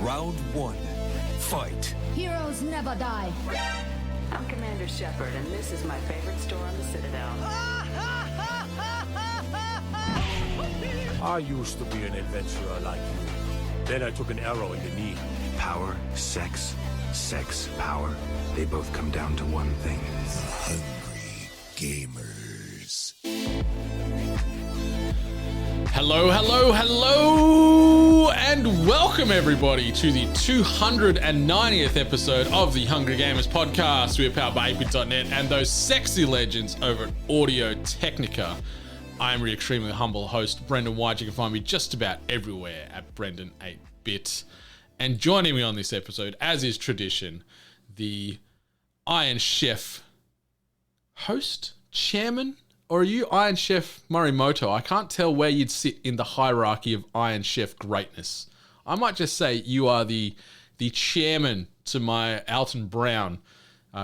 Round one. Fight. Heroes never die. I'm Commander Shepard, and this is my favorite store on the Citadel. I used to be an adventurer like you. Then I took an arrow in the knee. Power, sex, power. They both come down to one thing. Hungry gamers. Hello, and welcome everybody to the 290th episode of the Hungry Gamers podcast. We are powered by 8bit.net and those sexy legends over at Audio Technica. I am your extremely humble host, Brendan White. You can find me just about everywhere at Brendan8bit. And joining me on this episode, as is tradition, the Iron Chef host, chairman, or are you Iron Chef Morimoto? I can't tell where you'd sit in the hierarchy of Iron Chef greatness. I might just say you are the chairman to my Alton Brown.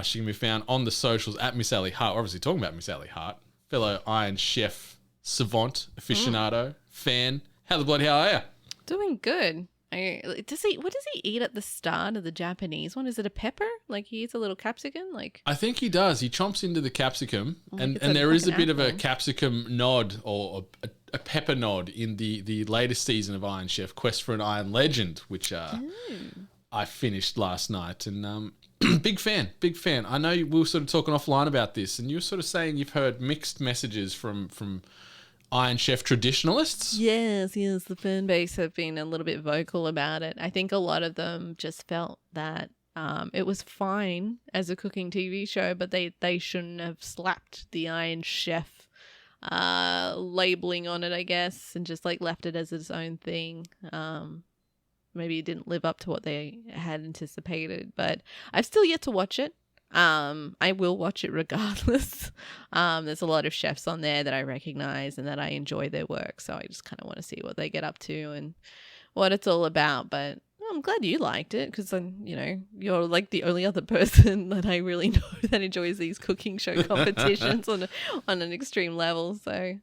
She can be found on the socials at Miss Ellie Hart. We're obviously talking about Miss Ellie Hart, fellow Iron Chef savant, aficionado, fan. How the bloody hell are you? Doing good. What does he eat at the start of the Japanese one? Is it a pepper? Like he eats a little capsicum? I think he does. He chomps into the capsicum, and there is a bit of a capsicum nod or a pepper nod in the latest season of Iron Chef, Quest for an Iron Legend, which I finished last night. And big fan. I know we were sort of talking offline about this, and you were sort of saying you've heard mixed messages from Iron Chef traditionalists? Yes. The fan base have been a little bit vocal about it. I think a lot of them just felt that it was fine as a cooking TV show, but they shouldn't have slapped the Iron Chef labeling on it, I guess, and just like left it as its own thing. Maybe it didn't live up to what they had anticipated, but I've still yet to watch it. I will watch it regardless. There's a lot of chefs on there that I recognize and that I enjoy their work. So I just kind of want to see what they get up to and what it's all about. But I'm glad you liked it because, you're like the only other person that I really know that enjoys these cooking show competitions on an extreme level. So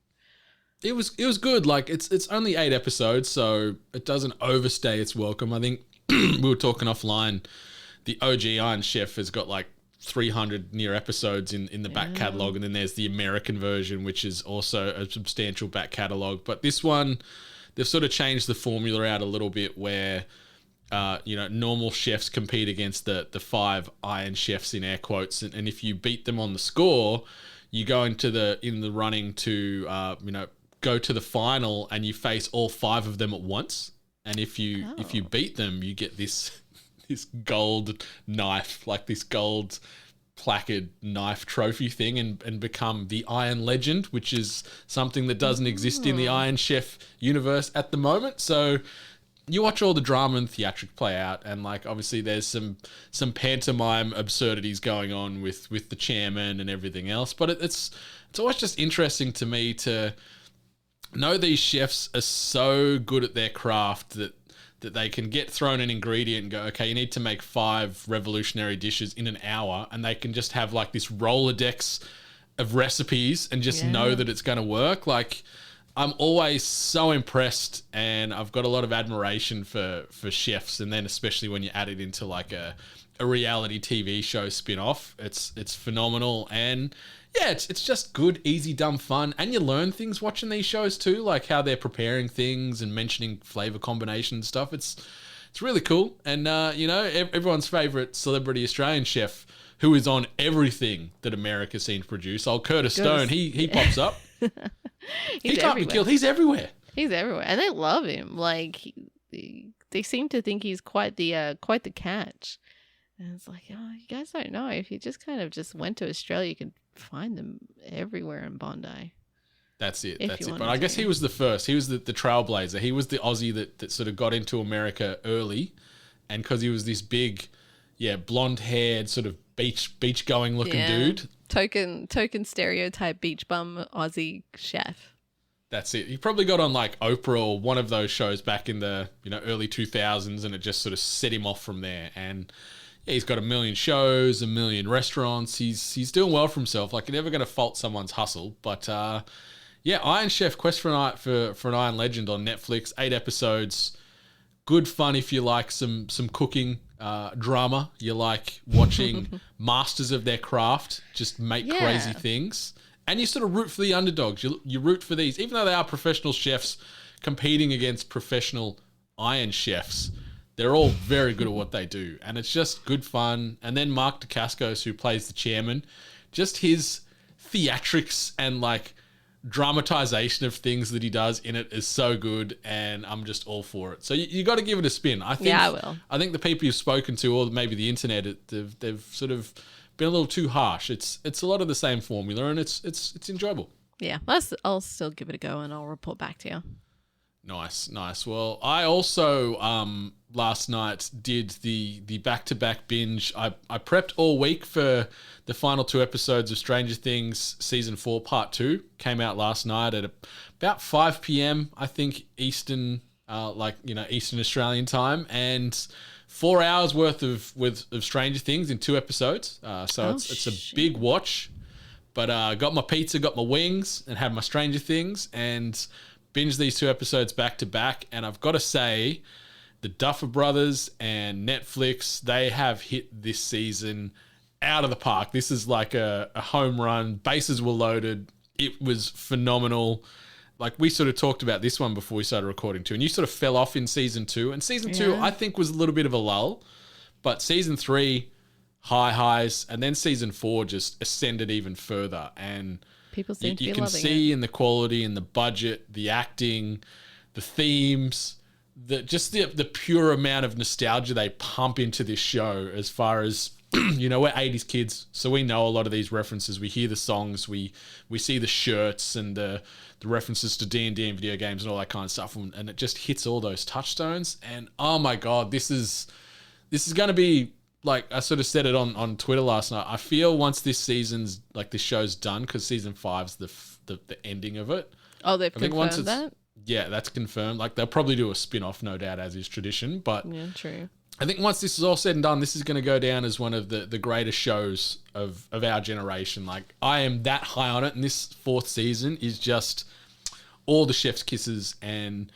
it was good. Like it's only 8 episodes, so it doesn't overstay its welcome. I think we were talking offline. The OG Iron Chef has got like 300 near episodes in the back catalogue, and then there's the American version, which is also a substantial back catalogue. But this one, they've sort of changed the formula out a little bit where normal chefs compete against the 5 Iron Chefs in air quotes, and if you beat them on the score, you go into the running to go to the final, and you face all 5 of them at once. And if you beat them, you get this gold knife, like this gold placard knife trophy thing, and become the Iron Legend, which is something that doesn't exist in the Iron Chef universe at the moment. So you watch all the drama and theatrics play out, and like obviously there's some pantomime absurdities going on with the chairman and everything else. But it's always just interesting to me to know these chefs are so good at their craft that they can get thrown an ingredient and go, okay, you need to make 5 revolutionary dishes in an hour, and they can just have like this Rolodex of recipes and just know that it's going to work. Like, I'm always so impressed, and I've got a lot of admiration for chefs, and then especially when you add it into like a reality TV show spin-off, it's phenomenal. And yeah, it's just good, easy, dumb fun. And you learn things watching these shows too, like how they're preparing things and mentioning flavor combination and stuff. It's really cool. And, everyone's favorite celebrity Australian chef who is on everything that America seems to produce, old Curtis Stone, he pops up. He can't be killed. He's everywhere. He's everywhere. And they love him. Like, they seem to think he's quite the catch. And it's like, oh, you guys don't know. If you just kind of just went to Australia, you could find them everywhere in Bondi. That's it. But I guess he was the first. He was the trailblazer. He was the Aussie that sort of got into America early. And because he was this big, blonde-haired, sort of beach-going looking dude. Token stereotype beach bum Aussie chef. That's it. He probably got on like Oprah or one of those shows back in the early 2000s, and it just sort of set him off from there. And he's got a million shows, a million restaurants. He's doing well for himself. Like, you're never going to fault someone's hustle. But Iron Chef, Quest for an Iron Legend on Netflix, 8 episodes. good fun if you like some cooking drama. You like watching masters of their craft just make crazy things. And you sort of root for the underdogs. You root for these, even though they are professional chefs competing against professional Iron Chefs. They're all very good at what they do. And it's just good fun. And then Mark Dacascos, who plays the chairman, just his theatrics and like dramatization of things that he does in it is so good, and I'm just all for it. So you got to give it a spin. I think. I will. I think the people you've spoken to, or maybe the internet, they've sort of been a little too harsh. It's a lot of the same formula, and it's enjoyable. Yeah, I'll still give it a go, and I'll report back to you. Nice. Well, I also last night did the back-to-back binge. I prepped all week for the final 2 episodes of Stranger Things Season 4 Part 2. Came out last night at about 5 p.m, I think, Eastern Australian time, and 4 hours worth of Stranger Things in 2 episodes. It's a big watch. But got my pizza, got my wings, and had my Stranger Things, and binged these 2 episodes back to back. And I've got to say, the Duffer Brothers and Netflix, they have hit this season out of the park. This is like a home run. Bases were loaded. It was phenomenal. Like, we sort of talked about this one before we started recording too, and you sort of fell off in season 2. And season 2, I think, was a little bit of a lull. But season 3, highs, and then season 4 just ascended even further. And people seem to be you can loving see it. in the quality and the budget, the acting, the themes, the pure amount of nostalgia they pump into this show. As far as we're 80s kids, so we know a lot of these references. We hear the songs, we see the shirts and the references to D&D and video games and all that kind of stuff, and it just hits all those touchstones. And oh my god, this is going to be, like I sort of said it on Twitter last night. I feel once this season's, like, this show's done, because season 5's the ending of it. Oh, they've confirmed that? Yeah, that's confirmed. Like, they'll probably do a spin-off, no doubt, as is tradition. But yeah, true. I think once this is all said and done, this is going to go down as one of the greatest shows of our generation. Like, I am that high on it, and this 4th season is just all the chef's kisses, and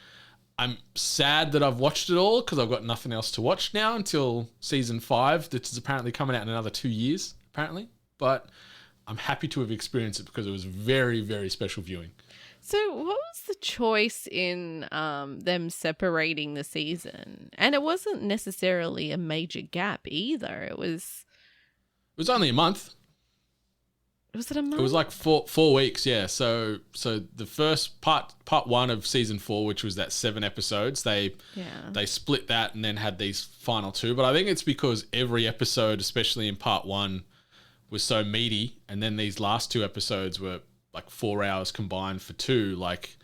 I'm sad that I've watched it all because I've got nothing else to watch now until season 5, that is apparently coming out in another 2 years, apparently. But I'm happy to have experienced it because it was very, very special viewing. So what was the choice in them separating the season? And it wasn't necessarily a major gap either. It was only a month. Was it a month? It was like four weeks, yeah. So the first part 1 of season 4, which was that 7 episodes, they split that and then had these final 2. But I think it's because every episode, especially in part 1, was so meaty, and then these last 2 episodes were like 4 hours combined for 2. Like,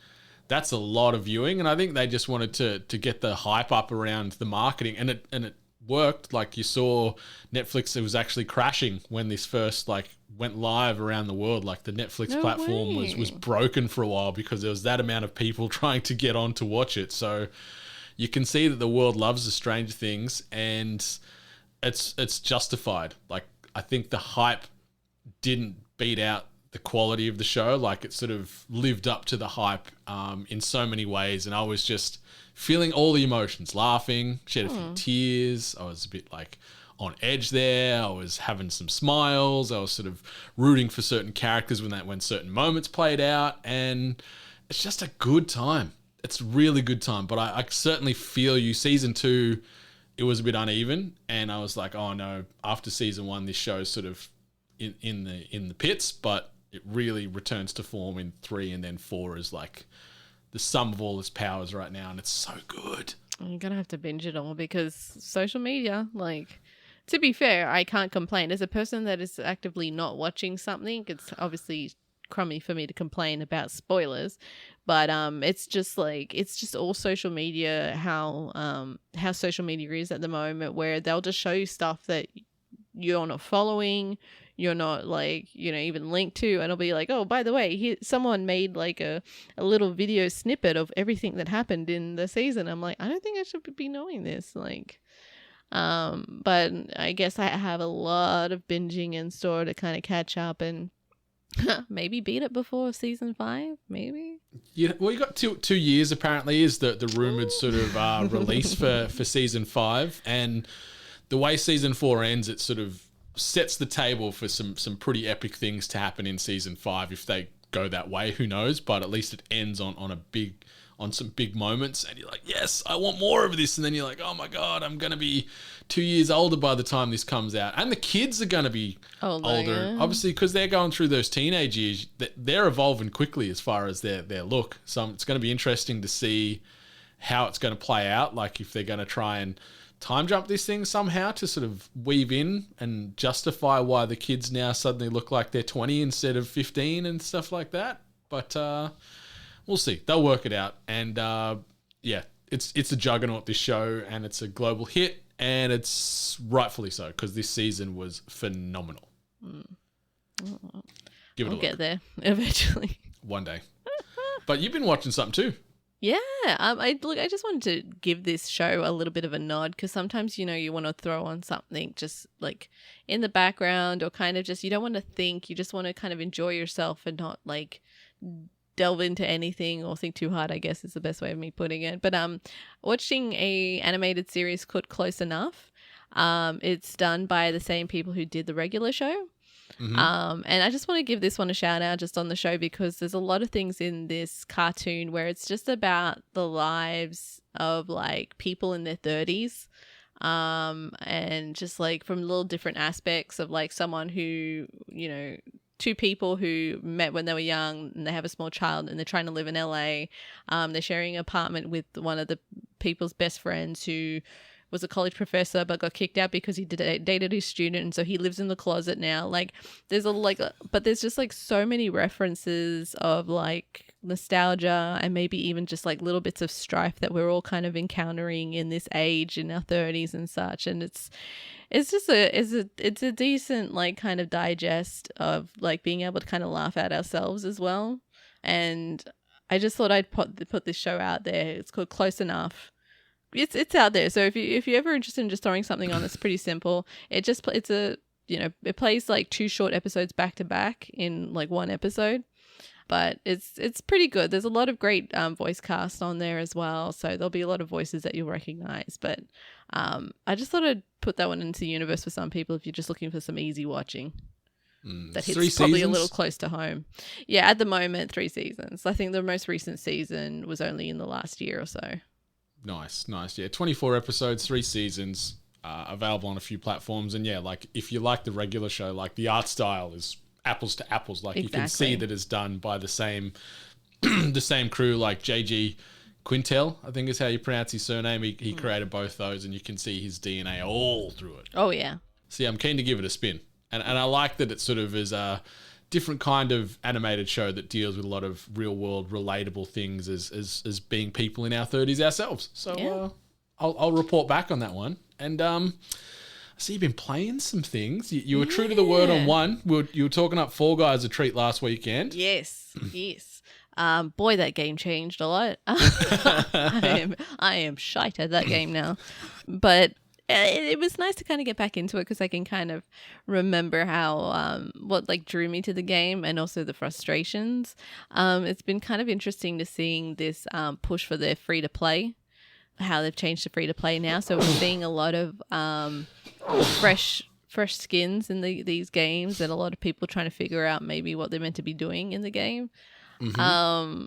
that's a lot of viewing, and I think they just wanted to get the hype up around the marketing, and it worked. Like, you saw Netflix, it was actually crashing when this first went live around the world. Like, the Netflix platform was broken for a while because there was that amount of people trying to get on to watch it. So you can see that the world loves the Stranger Things, and it's justified. Like, I think the hype didn't beat out the quality of the show. Like, it sort of lived up to the hype in so many ways, and I was just feeling all the emotions, laughing, shed a few tears. I was a bit like on edge there. I was having some smiles. I was sort of rooting for certain characters when certain moments played out, and it's just a good time. It's a really good time. But I certainly feel you. Season 2, it was a bit uneven, and I was like, oh no, after season 1, this show's sort of in the pits, but it really returns to form in 3, and then 4 is like the sum of all its powers right now, and it's so good. You're going to have to binge it all because social media, like, to be fair, I can't complain. As a person that is actively not watching something, it's obviously crummy for me to complain about spoilers, but it's just all social media, how social media is at the moment, where they'll just show you stuff that you're not following, you're not even linked to, and it'll be like, oh, by the way, someone made like a little video snippet of everything that happened in the season. I'm like, I don't think I should be knowing this. But I guess I have a lot of binging in store to kind of catch up, and Maybe beat it before season 5, maybe. Yeah, well, you got 2 years apparently is the rumored sort of release for season 5, and the way season 4 ends, it sort of sets the table for some pretty epic things to happen in season 5 if they go that way. Who knows? But at least it ends on some big moments, and you're like, yes, I want more of this. And then you're like, oh my god, I'm gonna be 2 years older by the time this comes out, and the kids are gonna be older, yeah. obviously, because they're going through those teenage years. They're evolving quickly as far as their look. So it's going to be interesting to see how it's going to play out. Like if they're going to try and time jump this thing somehow to sort of weave in and justify why the kids now suddenly look like they're 20 instead of 15 and stuff like that. But we'll see. They'll work it out. And yeah, it's a juggernaut, this show, and it's a global hit, and it's rightfully so because this season was phenomenal. Give it a look. Get there eventually. One day. But you've been watching something too. Yeah, I just wanted to give this show a little bit of a nod because sometimes, you want to throw on something just like in the background, or kind of just, you don't want to think, you just want to kind of enjoy yourself and not like delve into anything or think too hard, I guess is the best way of me putting it. But watching a animated series called Close Enough. It's done by the same people who did the regular show. Mm-hmm. And I just want to give this one a shout out just on the show because there's a lot of things in this cartoon where it's just about the lives of like people in their 30s. And just like from little different aspects of like someone who, two people who met when they were young and they have a small child and they're trying to live in LA. They're sharing an apartment with one of the people's best friends who was a college professor but got kicked out because he dated his student, and so he lives in the closet now. Like there's but there's just like so many references of like nostalgia and maybe even just like little bits of strife that we're all kind of encountering in this age in our 30s and such. And it's a decent like kind of digest of like being able to kind of laugh at ourselves as well. And I just thought I'd put this show out there. It's called Close Enough. It's out there. So if you're ever interested in just throwing something on, it's pretty simple. It plays like 2 short episodes back to back in like one episode, but it's pretty good. There's a lot of great voice cast on there as well, so there'll be a lot of voices that you'll recognize. But I just thought I'd put that one into the universe for some people if you're just looking for some easy watching. That hits 3 probably seasons? A little close to home. Yeah, at the moment 3 seasons. I think the most recent season was only in the last year or so. Nice. Yeah, 24 episodes, 3 seasons, available on a few platforms. And yeah, like if you like the regular show, like the art style is apples to apples. Like exactly. You can see that it's done by the same the same crew, like JG Quintel, I think is how you pronounce his surname. He created both those, and you can see his DNA all through it. Oh yeah. So yeah, I'm keen to give it a spin. And I like that it sort of is a different kind of animated show that deals with a lot of real world relatable things as being people in our 30s ourselves. So yeah. I'll report back on that one. And I see you've been playing some things. You were true to the word on one. You were talking up Fall Guys a treat last weekend. Yes. Boy, that game changed a lot. I am shite at that game now. But it was nice to kind of get back into it because I can kind of remember how what like drew me to the game and also the frustrations. It's been kind of interesting to seeing this push for their free to play, how they've changed to free to play now. So we're seeing a lot of fresh skins in these games, and a lot of people trying to figure out maybe what they're meant to be doing in the game. Mm-hmm.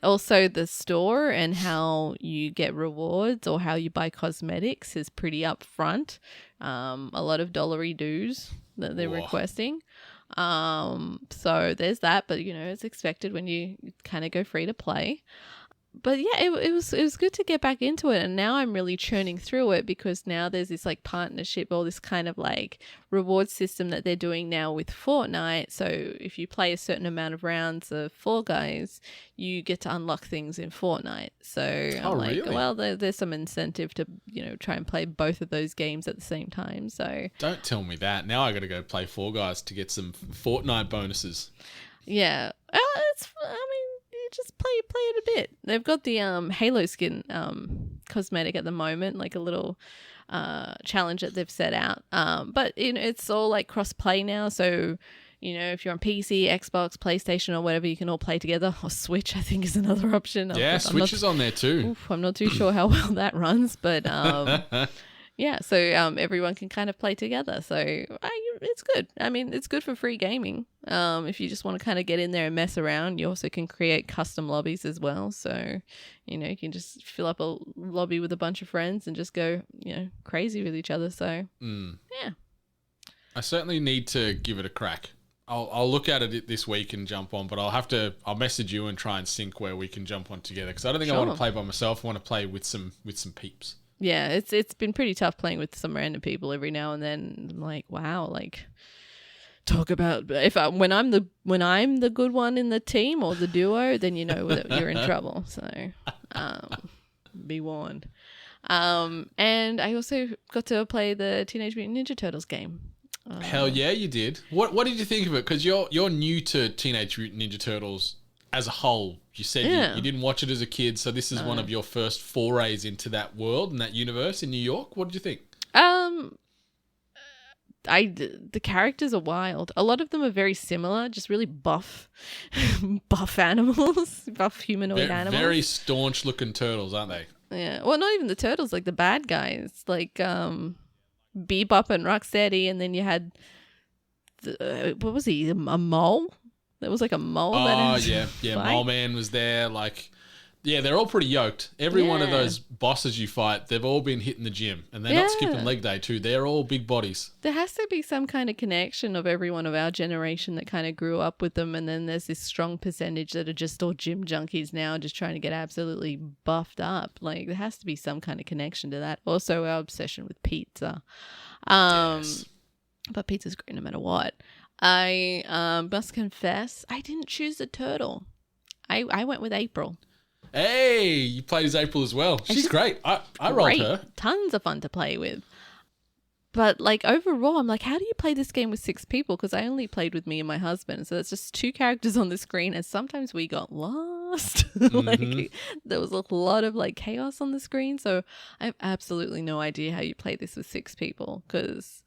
Also, the store and how you get rewards or how you buy cosmetics is pretty upfront. A lot of dollary dues that they're requesting. So there's that, but it's expected when you kind of go free to play. But yeah, it was good to get back into it, and now I'm really churning through it because now there's this like partnership or this kind of like reward system that they're doing now with Fortnite. So if you play a certain amount of rounds of Fall Guys, you get to unlock things in Fortnite. So I'm like, really? Well, there's some incentive to try and play both of those games at the same time. So don't tell me that. Now I got to go play Fall Guys to get some Fortnite bonuses. Yeah, just play it a bit. They've got the Halo skin cosmetic at the moment, like a little challenge that they've set out. But it's all like cross play now, so you know, if you're on PC, Xbox, PlayStation, or whatever, you can all play together. Or Switch, I think, is another option. Yeah, Switch is on there too. Oof, I'm not too sure how well that runs, but yeah, so everyone can kind of play together. So it's good. I mean, it's good for free gaming. If you just want to kind of get in there and mess around, you also can create custom lobbies as well. So, you know, you can just fill up a lobby with a bunch of friends and just go, you know, crazy with each other. So, yeah. I certainly need to give it a crack. I'll look at it this week and jump on, but I'll message you and try and sync where we can jump on together, because I don't think I want to play by myself. I want to play with some peeps. Yeah, it's been pretty tough playing with some random people every now and then. I'm like, wow, like talk about when I'm the good one in the team or the duo, then you know that you're in trouble. So be warned. And I also got to play the Teenage Mutant Ninja Turtles game. Hell yeah, you did. What did you think of it? Because you're new to Teenage Mutant Ninja Turtles as a whole. You said you didn't watch it as a kid, so this is one of your first forays into that world and that universe in New York. What did you think? The characters are wild. A lot of them are very similar, just really buff animals, buff humanoid animals. Very staunch looking turtles, aren't they? Yeah. Well, not even the turtles, like the bad guys, like Bebop and Rocksteady, and then you had what was he? A mole? There was like a mole. Oh, yeah. Mole Man was there. Like, yeah, they're all pretty yoked. Every one of those bosses you fight, they've all been hitting the gym. And they're not skipping leg day too. They're all big bodies. There has to be some kind of connection of everyone of our generation that kind of grew up with them. And then there's this strong percentage that are just all gym junkies now, just trying to get absolutely buffed up. Like, there has to be some kind of connection to that. Also, our obsession with pizza. Yes. But pizza's great no matter what. I must confess, I didn't choose a turtle. I went with April. Hey, you played as April as well. She's great. I rolled her. Tons of fun to play with. But like overall, I'm like, how do you play this game with 6 people? Because I only played with me and my husband. So it's just 2 characters on the screen. And sometimes we got lost. Like there was a lot of like chaos on the screen. So I have absolutely no idea how you play this with 6 people, because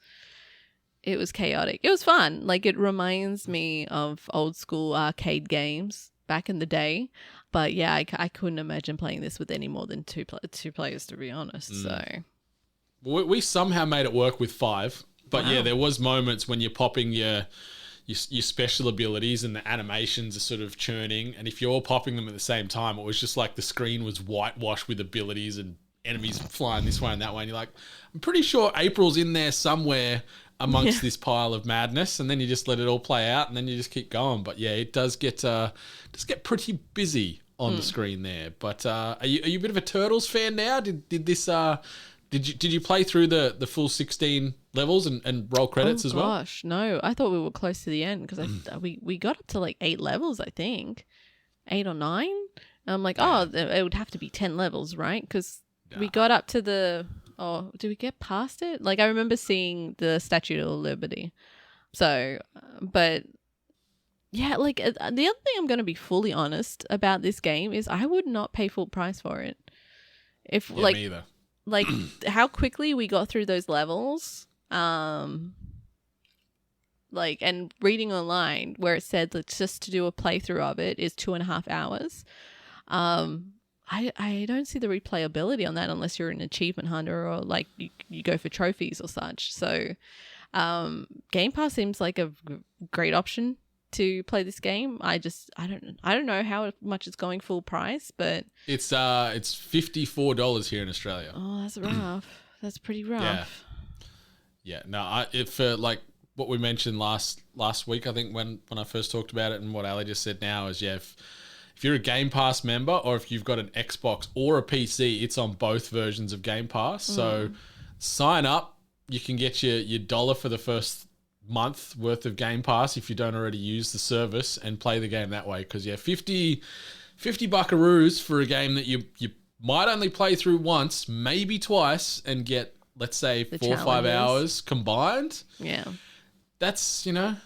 it was chaotic. It was fun. Like, it reminds me of old school arcade games back in the day. But yeah, I couldn't imagine playing this with any more than two players, to be honest. So we somehow made it work with 5. But yeah, there was moments when you're popping your special abilities and the animations are sort of churning. And if you're all popping them at the same time, it was just like the screen was whitewashed with abilities and enemies flying this way and that way. And you're like, I'm pretty sure April's in there somewhere amongst this pile of madness, and then you just let it all play out, and then you just keep going. But yeah, it does get pretty busy on the screen there. But are you a bit of a Turtles fan now? Did you play through the full 16 levels and roll credits as well? Oh gosh, no. I thought we were close to the end, because we got up to like 8 levels, I think. 8 or 9. And I'm like, it would have to be 10 levels, right? Because we got up to the... Oh, did we get past it? Like, I remember seeing the Statue of Liberty. So, but yeah, like the other thing I'm going to be fully honest about this game is I would not pay full price for it. Me either. Like how quickly we got through those levels, like, and reading online where it said that just to do a playthrough of it is 2.5 hours. I don't see the replayability on that unless you're an achievement hunter or like you go for trophies or such. So Game Pass seems like a great option to play this game. I don't know how much it's going full price, but it's $54 here in Australia. Oh, that's rough. That's pretty rough. Yeah. No, like what we mentioned last week, I think when I first talked about it, and what Ali just said now is, if you're a Game Pass member, or if you've got an Xbox or a PC, it's on both versions of Game Pass. So sign up. You can get your $1 for the first month worth of Game Pass if you don't already use the service, and play the game that way. Because 50 buckaroos for a game that you might only play through once, maybe twice, and get, let's say, 4 or 5 hours combined. Yeah, that's a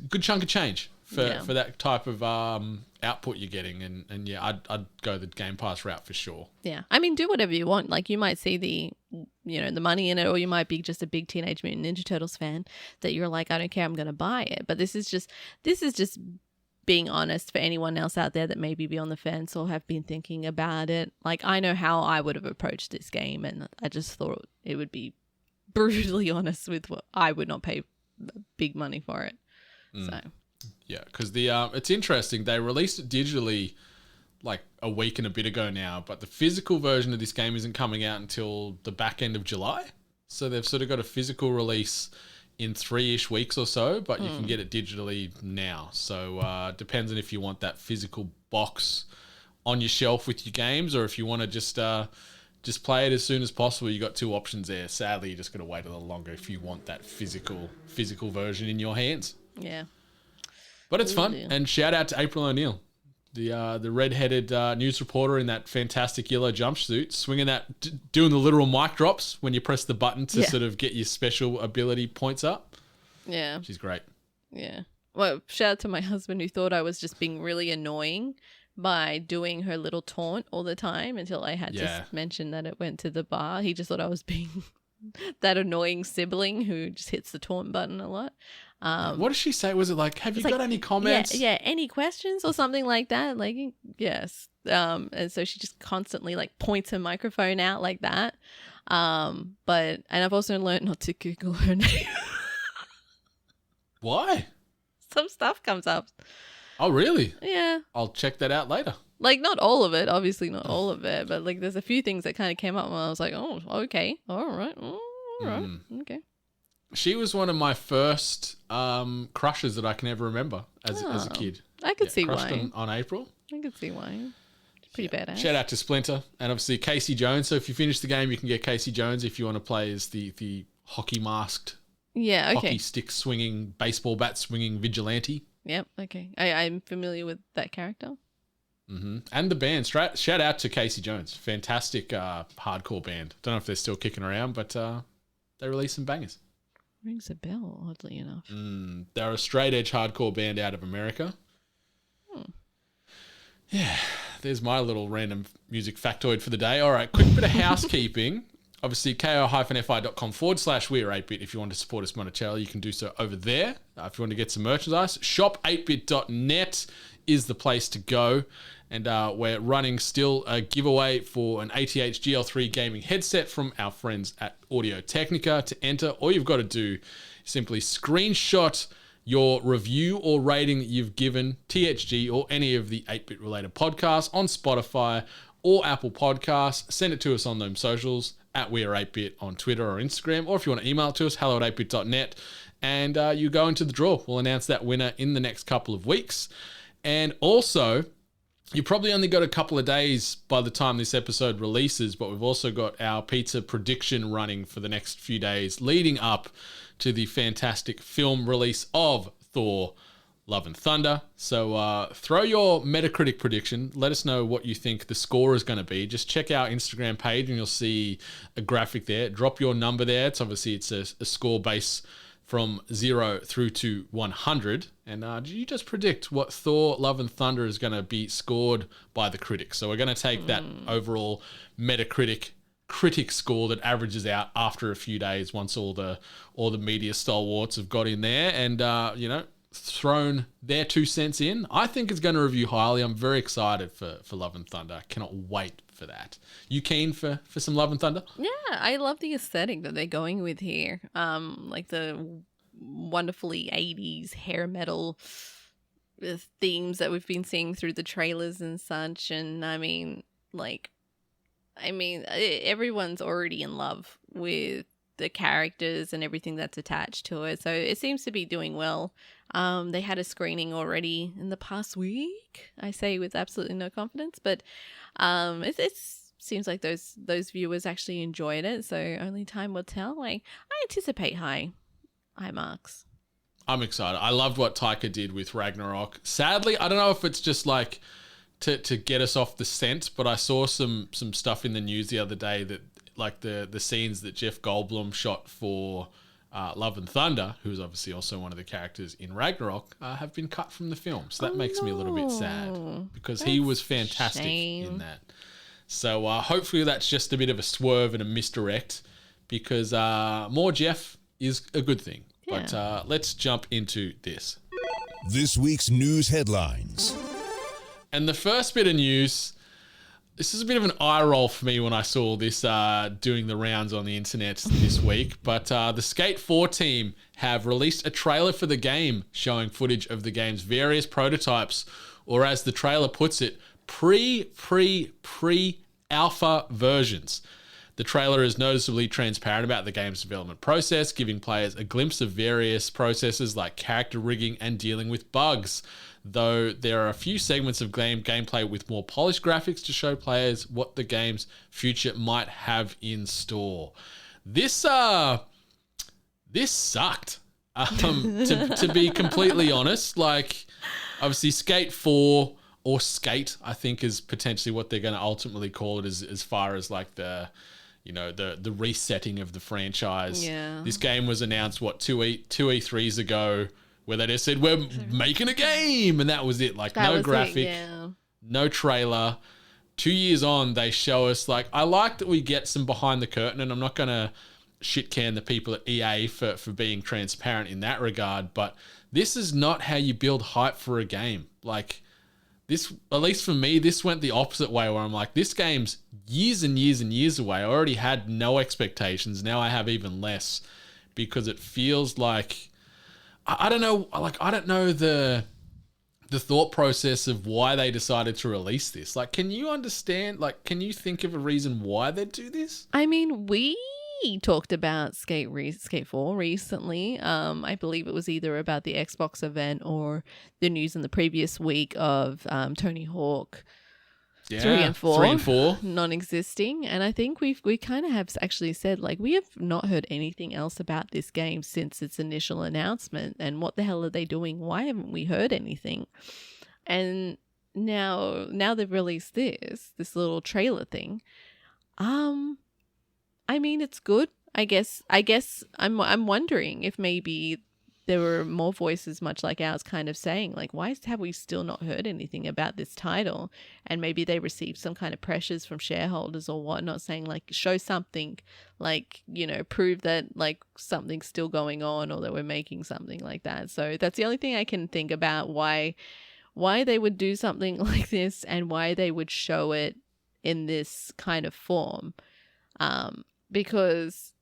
good chunk of change for that type of output you're getting. And yeah, I'd go the Game Pass route for sure. Yeah. I mean, do whatever you want. Like, you might see the, the money in it, or you might be just a big Teenage Mutant Ninja Turtles fan that you're like, I don't care, I'm going to buy it. But this is just being honest for anyone else out there that maybe be on the fence or have been thinking about it. Like, I know how I would have approached this game, and I just thought it would be brutally honest with what I would not pay big money for it. So yeah, because it's interesting. They released it digitally like a week and a bit ago now, but the physical version of this game isn't coming out until the back end of July. So they've sort of got a physical release in 3-ish weeks or so, but you can get it digitally now. So depends on if you want that physical box on your shelf with your games, or if you want to just play it as soon as possible. You got two options there. Sadly, you just got to wait a little longer if you want that physical version in your hands. yeah. But it's fun. Yeah. And shout out to April O'Neil, the red-headed news reporter in that fantastic yellow jumpsuit, swinging that, doing the literal mic drops when you press the button to sort of get your special ability points up. Yeah. She's great. Yeah. Well, shout out to my husband, who thought I was just being really annoying by doing her little taunt all the time until I had to mention that it went to the bar. He just thought I was being that annoying sibling who just hits the taunt button a lot. What did she say? Was it like, have you got any comments? Yeah, any questions or something like that? Like, yes. And so she just constantly like points her microphone out like that. And I've also learned not to Google her name. Why? Some stuff comes up. Oh, really? Yeah. I'll check that out later. Like, not all of it, obviously not all of it, but like there's a few things that kind of came up and I was like, oh, okay, all right, okay. She was one of my first crushes that I can ever remember as a kid. I could see why. On April. I could see why. Pretty badass. Shout out to Splinter and obviously Casey Jones. So if you finish the game, you can get Casey Jones if you want to play as the hockey masked, hockey stick swinging, baseball bat swinging vigilante. Yep. Okay. I'm familiar with that character. Mm-hmm. And the band. Shout out to Casey Jones. Fantastic hardcore band. Don't know if they're still kicking around, but they released some bangers. Rings a bell, oddly enough. They're a straight edge hardcore band out of America. Yeah, there's my little random music factoid for the day. All right, quick bit of housekeeping. Obviously, ko-fi.com/weare8bit. If you want to support us monetarily, you can do so over there. If you want to get some merchandise, shop8bit.net is the place to go. And we're running still a giveaway for an ATH GL3 gaming headset from our friends at Audio Technica. To enter, all you've got to do is simply screenshot your review or rating that you've given THG or any of the 8-bit related podcasts on Spotify or Apple Podcasts. Send it to us on them socials at weare8bit on Twitter or Instagram, or if you want to email it to us, hello@8bit.net, and you go into the draw. We'll announce that winner in the next couple of weeks. And also, you probably only got a couple of days by the time this episode releases, but we've also got our pizza prediction running for the next few days leading up to the fantastic film release of Thor: Love and Thunder. So throw your Metacritic prediction. Let us know what you think the score is going to be. Just check our Instagram page and you'll see a graphic there. Drop your number there. It's a score base from 0 through to 100. And you just predict what Thor: Love and Thunder is going to be scored by the critics. So we're going to take that overall Metacritic critic score that averages out after a few days once all the media stalwarts have got in there and thrown their 2 cents in. I think it's going to review highly. I'm very excited for Love and Thunder. I cannot wait for that. You keen for some Love and Thunder? Yeah, I love the aesthetic that they're going with here. Like the wonderfully 80s hair metal themes that we've been seeing through the trailers and such. And I mean, everyone's already in love with the characters and everything that's attached to it. So it seems to be doing well. They had a screening already in the past week, I say with absolutely no confidence, but it seems like those viewers actually enjoyed it. So only time will tell. I anticipate high marks. I'm excited. I loved what Taika did with Ragnarok. Sadly, I don't know if it's just like to get us off the scent, but I saw some stuff in the news the other day that like the scenes that Jeff Goldblum shot for Love and Thunder, who's obviously also one of the characters in Ragnarok, have been cut from the film. So that makes me a little bit sad because he was fantastic in that. So hopefully that's just a bit of a swerve and a misdirect. because more Jeff is a good thing. Yeah. But let's jump into this. This week's news headlines. And the first bit of news, this is a bit of an eye roll for me when I saw this doing the rounds on the internet this week. But the Skate 4 team have released a trailer for the game showing footage of the game's various prototypes, or as the trailer puts it, pre-alpha versions. The trailer is noticeably transparent about the game's development process, giving players a glimpse of various processes like character rigging and dealing with bugs, though there are a few segments of gameplay with more polished graphics to show players what the game's future might have in store. This sucked. To be completely honest, like obviously Skate 4 or Skate, I think is potentially what they're going to ultimately call it as far as like the resetting of the franchise. Yeah. This game was announced, two E3s ago, where they just said, we're making a game, and that was it. Like, no graphic, no trailer. 2 years on, they show us, like, I like that we get some behind the curtain, and I'm not going to shit can the people at EA for being transparent in that regard, but this is not how you build hype for a game. Like, this, at least for me, this went the opposite way, where I'm like, this game's years and years and years away. I already had no expectations. Now I have even less, because it feels like, I don't know, like, I don't know the thought process of why they decided to release this. Like, can you understand, like, can you think of a reason why they do this? I mean, we talked about Skate 4 recently. I believe it was either about the Xbox event or the news in the previous week of Tony Hawk 3 and 4 non-existing. And I think we kind of have actually said, like, we have not heard anything else about this game since its initial announcement. And what the hell are they doing? Why haven't we heard anything? And now they've released this little trailer thing. I mean, it's good. I guess I'm wondering if maybe there were more voices much like ours kind of saying, like, why have we still not heard anything about this title? And maybe they received some kind of pressures from shareholders or whatnot, saying, like, show something, like, you know, prove that, like, something's still going on, or that we're making something like that. So that's the only thing I can think about why they would do something like this, and why they would show it in this kind of form. Because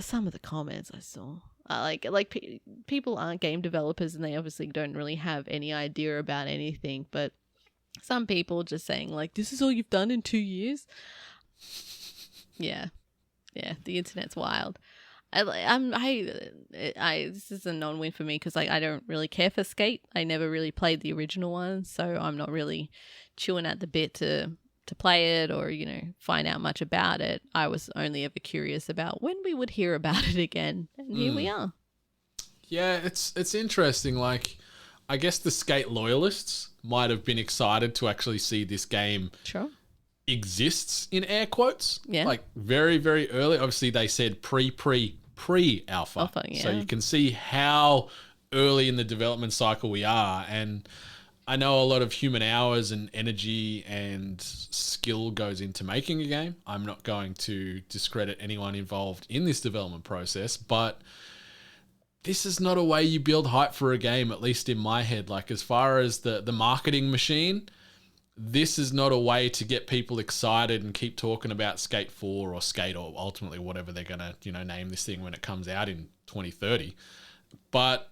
some of the comments I saw, people aren't game developers, and they obviously don't really have any idea about anything. But some people just saying, like, this is all you've done in 2 years. Yeah, the internet's wild. This is a non-win for me, because, like, I don't really care for Skate. I never really played the original one, so I'm not really chewing at the bit to play it or, you know, find out much about it. I was only ever curious about when we would hear about it again, and here we are. Yeah, it's interesting. Like, I guess the Skate loyalists might have been excited to actually see this game exists, in air quotes. Yeah. Like, very, very early. Obviously, they said pre-alpha. Yeah. So you can see how early in the development cycle we are. And I know a lot of human hours and energy and skill goes into making a game. I'm not going to discredit anyone involved in this development process, but this is not a way you build hype for a game, at least in my head. Like, as far as the marketing machine, this is not a way to get people excited and keep talking about Skate 4 or Skate, or ultimately whatever they're going to, you know, name this thing when it comes out in 2030. But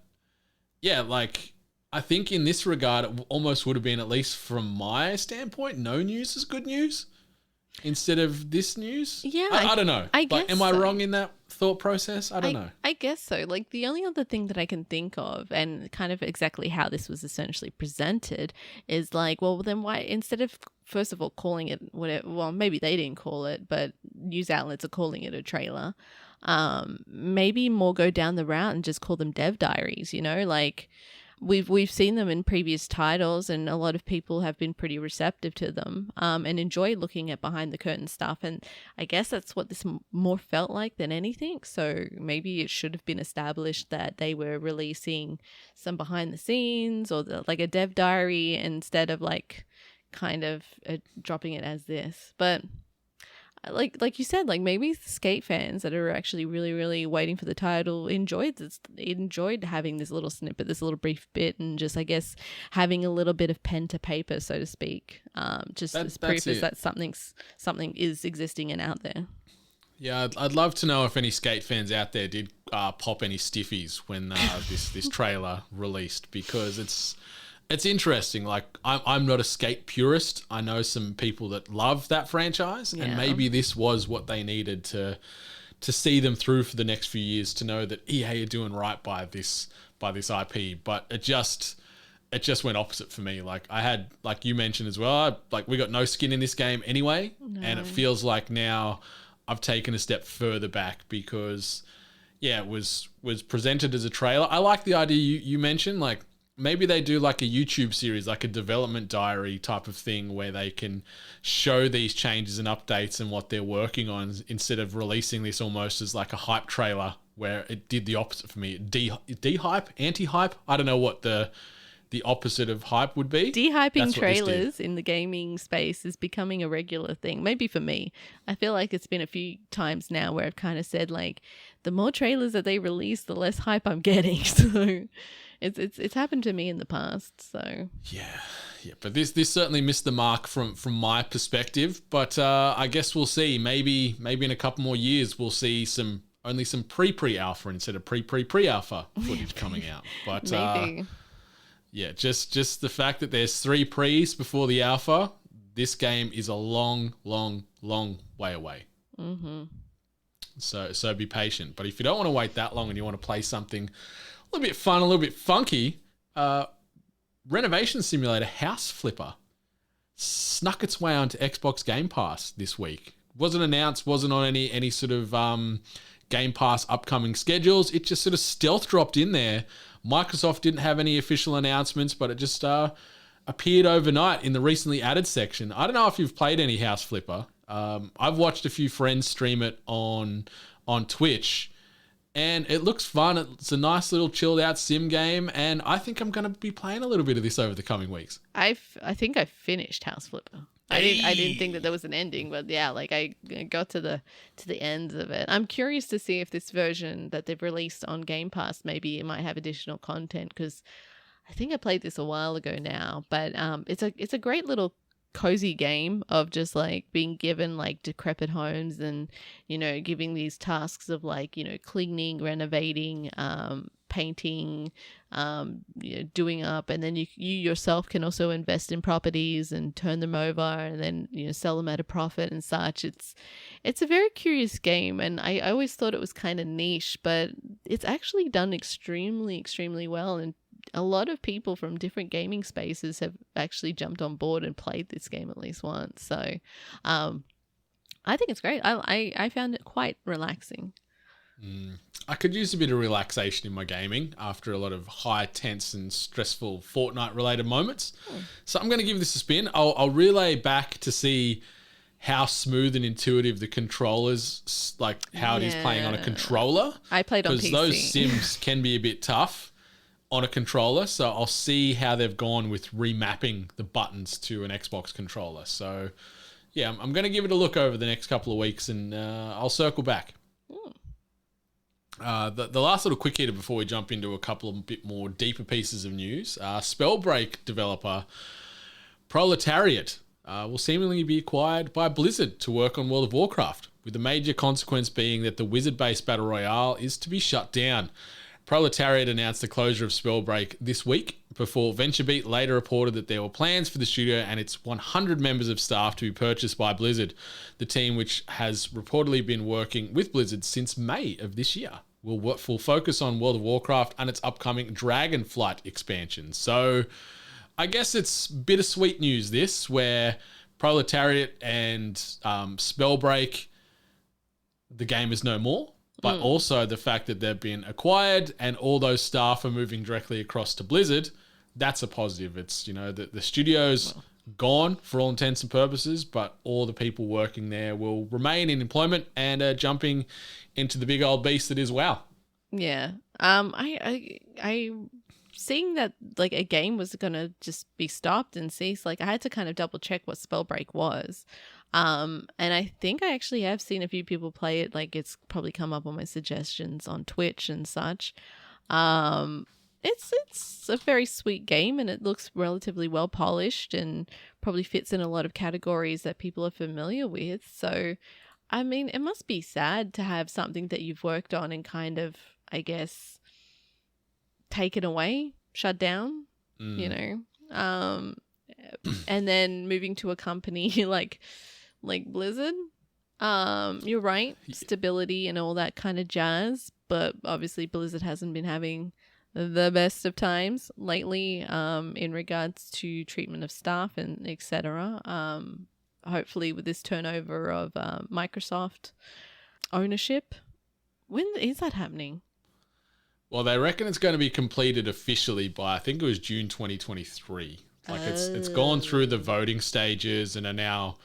yeah, like, I think in this regard, it almost would have been, at least from my standpoint, no news is good news instead of this news. Yeah. I don't know. I guess am I wrong in that thought process? I don't know. I guess so. Like, the only other thing that I can think of, and kind of exactly how this was essentially presented, is like, well, then why, instead of, first of all, calling it whatever, well, maybe they didn't call it, but news outlets are calling it a trailer. Maybe more go down the route and just call them dev diaries, you know, like, We've seen them in previous titles, and a lot of people have been pretty receptive to them, and enjoy looking at behind the curtain stuff. And I guess that's what this more felt like than anything. So maybe it should have been established that they were releasing some behind the scenes, or like a dev diary, instead of, like, kind of dropping it as this. But like you said, like maybe skate fans that are actually really, really waiting for the title enjoyed having this little snippet, this little brief bit, and just, I guess, having a little bit of pen to paper, so to speak. Just as proof is that something is existing and out there. Yeah, I'd love to know if any skate fans out there did pop any stiffies when this trailer released, because it's interesting. Like, I'm not a skate purist. I know some people that love that franchise, and maybe this was what they needed to see them through for the next few years, to know that EA are doing right by this IP. But it just went opposite for me. Like, I had, like you mentioned as well, we got no skin in this game anyway, and it feels like now I've taken a step further back, because it was presented as a trailer. I like the idea you mentioned, like maybe they do like a YouTube series, like a development diary type of thing, where they can show these changes and updates and what they're working on, instead of releasing this almost as like a hype trailer, where it did the opposite for me. De-hype, anti-hype. I don't know what the opposite of hype would be. De-hyping trailers in the gaming space is becoming a regular thing. Maybe for me. I feel like it's been a few times now where I've kind of said, like, the more trailers that they release, the less hype I'm getting. So it's happened to me in the past. So yeah. But this certainly missed the mark from my perspective. But I guess we'll see. Maybe in a couple more years we'll see only some pre-alpha instead of pre-alpha footage coming out. But maybe. Yeah, just the fact that there's 3 pre's before the alpha, this game is a long, long, long way away. Mm-hmm. So be patient. But if you don't want to wait that long and you want to play something a little bit fun, a little bit funky, Renovation Simulator House Flipper snuck its way onto Xbox Game Pass this week. Wasn't announced, wasn't on any sort of Game Pass upcoming schedules. It just sort of stealth dropped in there. Microsoft didn't have any official announcements, but it just appeared overnight in the recently added section. I don't know if you've played any House Flipper. I've watched a few friends stream it on Twitch, and it looks fun. It's a nice little chilled out sim game, and I think I'm going to be playing a little bit of this over the coming weeks. I think I finished House Flipper. I didn't think that there was an ending, but yeah, like I got to the ends of it. I'm curious to see if this version that they've released on Game Pass, maybe it might have additional content, because I think I played this a while ago now. But it's a great little cozy game of just like being given like decrepit homes and, giving these tasks of like, cleaning, renovating, painting, doing up, and then you yourself can also invest in properties and turn them over and then sell them at a profit and such. It's a very curious game, and I always thought it was kind of niche, but it's actually done extremely, extremely well, and a lot of people from different gaming spaces have actually jumped on board and played this game at least once. So I think it's great. I found it quite relaxing. I could use a bit of relaxation in my gaming after a lot of high, tense and stressful Fortnite-related moments. So I'm going to give this a spin. I'll relay back to see how smooth and intuitive the controllers, like how it is playing on a controller. I played on PC. Because those sims can be a bit tough on a controller. So I'll see how they've gone with remapping the buttons to an Xbox controller. So yeah, I'm going to give it a look over the next couple of weeks, and I'll circle back. The last little quick hitter before we jump into a couple of bit more deeper pieces of news. Spellbreak developer Proletariat will seemingly be acquired by Blizzard to work on World of Warcraft, with the major consequence being that the Wizard-based Battle Royale is to be shut down. Proletariat announced the closure of Spellbreak this week, before VentureBeat later reported that there were plans for the studio and its 100 members of staff to be purchased by Blizzard, the team which has reportedly been working with Blizzard since May of this year. Will focus on World of Warcraft and its upcoming Dragonflight expansion. So I guess it's bittersweet news this, where Proletariat and Spellbreak, the game is no more, but also the fact that they've been acquired and all those staff are moving directly across to Blizzard. That's a positive. It's, the studio's gone for all intents and purposes, but all the people working there will remain in employment and are jumping into the big old beast that is WoW. Yeah. I seeing that like a game was gonna just be stopped and ceased, like I had to kind of double check what Spellbreak was. And I think I actually have seen a few people play it. Like, it's probably come up on my suggestions on Twitch and such. It's a very sweet game, and it looks relatively well polished and probably fits in a lot of categories that people are familiar with. So, I mean, it must be sad to have something that you've worked on and kind of, I guess, taken away, shut down, you know, and then moving to a company like Blizzard. You're right, stability and all that kind of jazz, but obviously Blizzard hasn't been having the best of times lately, in regards to treatment of staff and etc. Hopefully with this turnover of Microsoft ownership, when is that happening? Well, they reckon it's going to be completed officially by, I think it was June 2023. Like it's gone through the voting stages and are now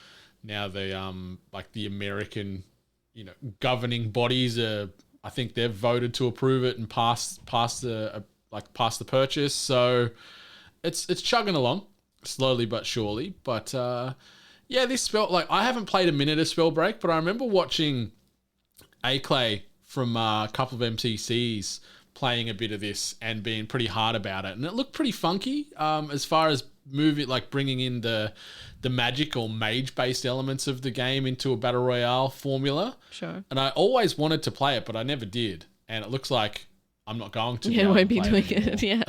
the like the American, you know, governing bodies are, I think they've voted to approve it and pass the purchase. So it's chugging along slowly but surely. But yeah, this felt like, I haven't played a minute of Spellbreak, but I remember watching Aclay from a couple of MTCs playing a bit of this and being pretty hard about it, and it looked pretty funky as far as moving, like bringing in the magic or mage based elements of the game into a battle royale formula. Sure. And I always wanted to play it, but I never did, and it looks like I'm not going to. Yeah, won't be doing it. Yeah.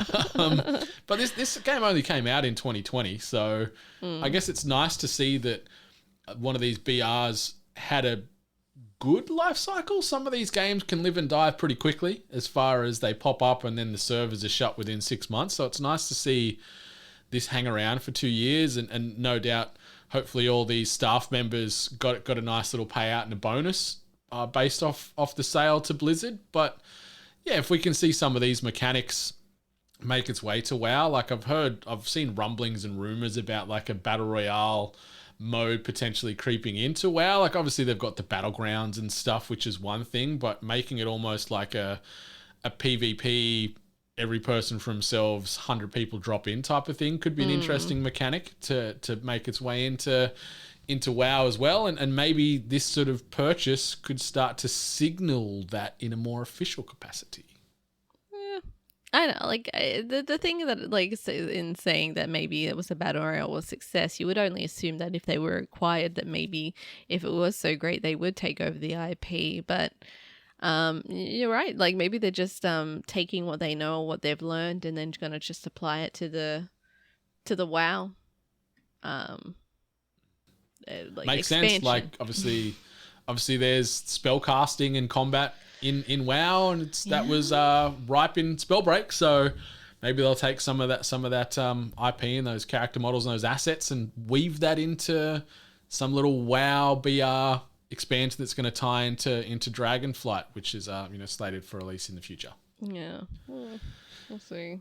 But this game only came out in 2020, so I guess it's nice to see that one of these BRs had a good life cycle. Some of these games can live and die pretty quickly as far as they pop up and then the servers are shut within 6 months. So it's nice to see this hang around for 2 years, and no doubt, hopefully all these staff members got a nice little payout and a bonus based off the sale to Blizzard. But yeah, if we can see some of these mechanics make its way to WoW, like I've seen rumblings and rumors about like a battle royale mode potentially creeping into WoW. Like obviously they've got the battlegrounds and stuff, which is one thing, but making it almost like a PvP, every person for themselves, 100 people drop in type of thing could be an interesting mechanic to make its way into WoW as well. And maybe this sort of purchase could start to signal that in a more official capacity. I know, like the thing that, like, in saying that maybe it was a battle royale or success, you would only assume that if they were acquired, that maybe if it was so great, they would take over the IP. But you're right, like maybe they're just taking what they know, what they've learned, and then gonna just apply it to the WoW. Like makes expansion. sense. Like obviously there's spell casting and combat in WoW, and that was ripe in Spellbreak. So maybe they'll take some of that IP and those character models and those assets and weave that into some little WoW BR expansion that's going to tie into Dragonflight, which is slated for release in the future. Yeah, we'll see.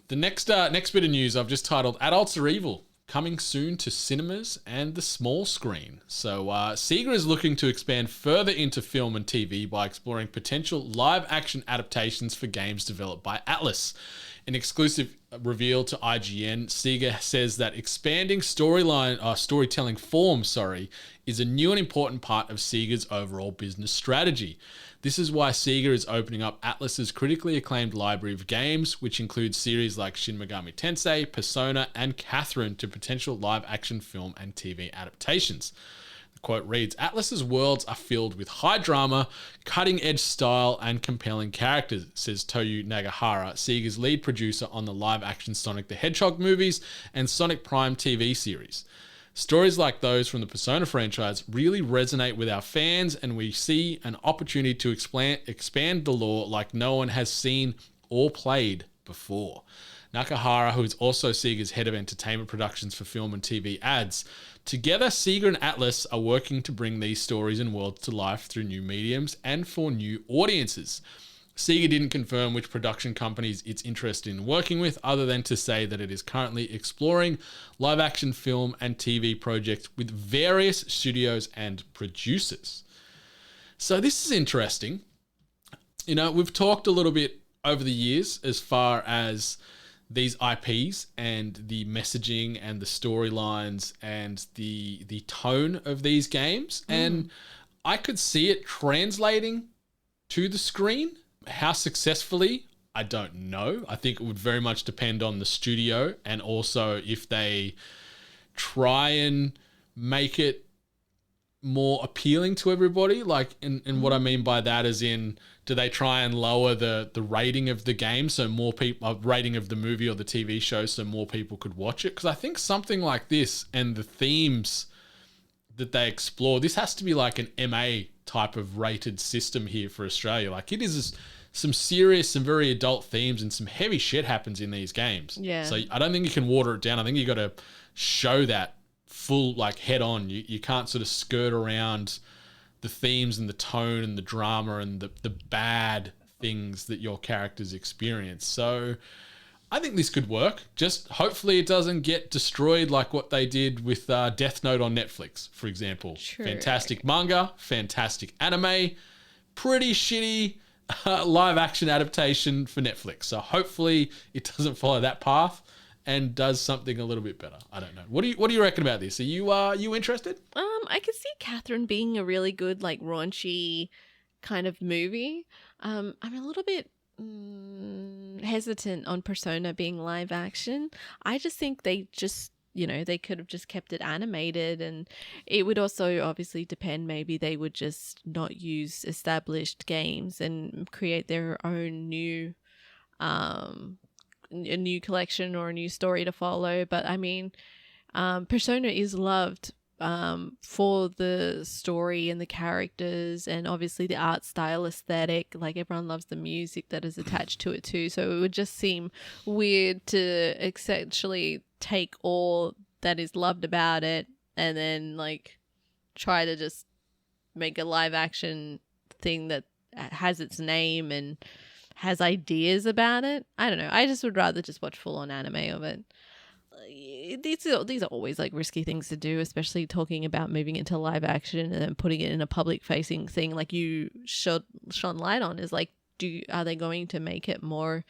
The next bit of news I've just titled "Adults Are Evil." Coming soon to cinemas and the small screen. So Sega is looking to expand further into film and TV by exploring potential live-action adaptations for games developed by Atlas. An exclusive reveal to IGN, Sega says that expanding storytelling form, is a new and important part of Sega's overall business strategy. This is why Sega is opening up Atlas's critically acclaimed library of games, which includes series like Shin Megami Tensei, Persona, and Catherine, to potential live-action film and TV adaptations. The quote reads, "Atlas's worlds are filled with high drama, cutting-edge style, and compelling characters," says Toyu Nagahara, Sega's lead producer on the live-action Sonic the Hedgehog movies and Sonic Prime TV series. Stories like those from the Persona franchise really resonate with our fans, and we see an opportunity to expand the lore like no one has seen or played before. Nakahara, who is also Sega's head of entertainment productions for film and TV ads, together Sega and Atlas are working to bring these stories and worlds to life through new mediums and for new audiences. Sega didn't confirm which production companies it's interested in working with, other than to say that it is currently exploring live-action film and TV projects with various studios and producers. So this is interesting. You know, we've talked a little bit over the years as far as these IPs and the messaging and the storylines and the tone of these games. And I could see it translating to the screen. How successfully, I don't know. I think it would very much depend on the studio, and also if they try and make it more appealing to everybody. Like, and what I mean by that is do they try and lower the rating of the game so more people, rating of the movie or the TV show so more people could watch it? Because I think something like this and the themes that they explore, this has to be like an MA type of rated system here for Australia. Like, it is some serious and very adult themes, and some heavy shit happens in these games. Yeah. So I don't think you can water it down. I think you got to show that full, like, head on. You can't sort of skirt around the themes and the tone and the drama and the bad things that your characters experience. So I think this could work. Just hopefully it doesn't get destroyed like what they did with Death Note on Netflix, for example. Sure. Fantastic manga, fantastic anime, pretty shitty live action adaptation for Netflix. So hopefully it doesn't follow that path and does something a little bit better. I don't know. What do you reckon about this? Are you interested? I could see Catherine being a really good, like, raunchy kind of movie. I'm a little bit hesitant on Persona being live action. I just think they could have just kept it animated, and it would also obviously depend. Maybe they would just not use established games and create their own new a new collection or a new story to follow. But I mean, Persona is loved for the story and the characters, and obviously the art style aesthetic. Like, everyone loves the music that is attached to it too. So it would just seem weird to essentially take all that is loved about it and then, like, try to just make a live action thing that has its name and has ideas about it. I don't know. I just would rather just watch full on anime of it. These are always, like, risky things to do, especially talking about moving into live action and then putting it in a public facing thing, like you shone light on, is like, are they going to make it more,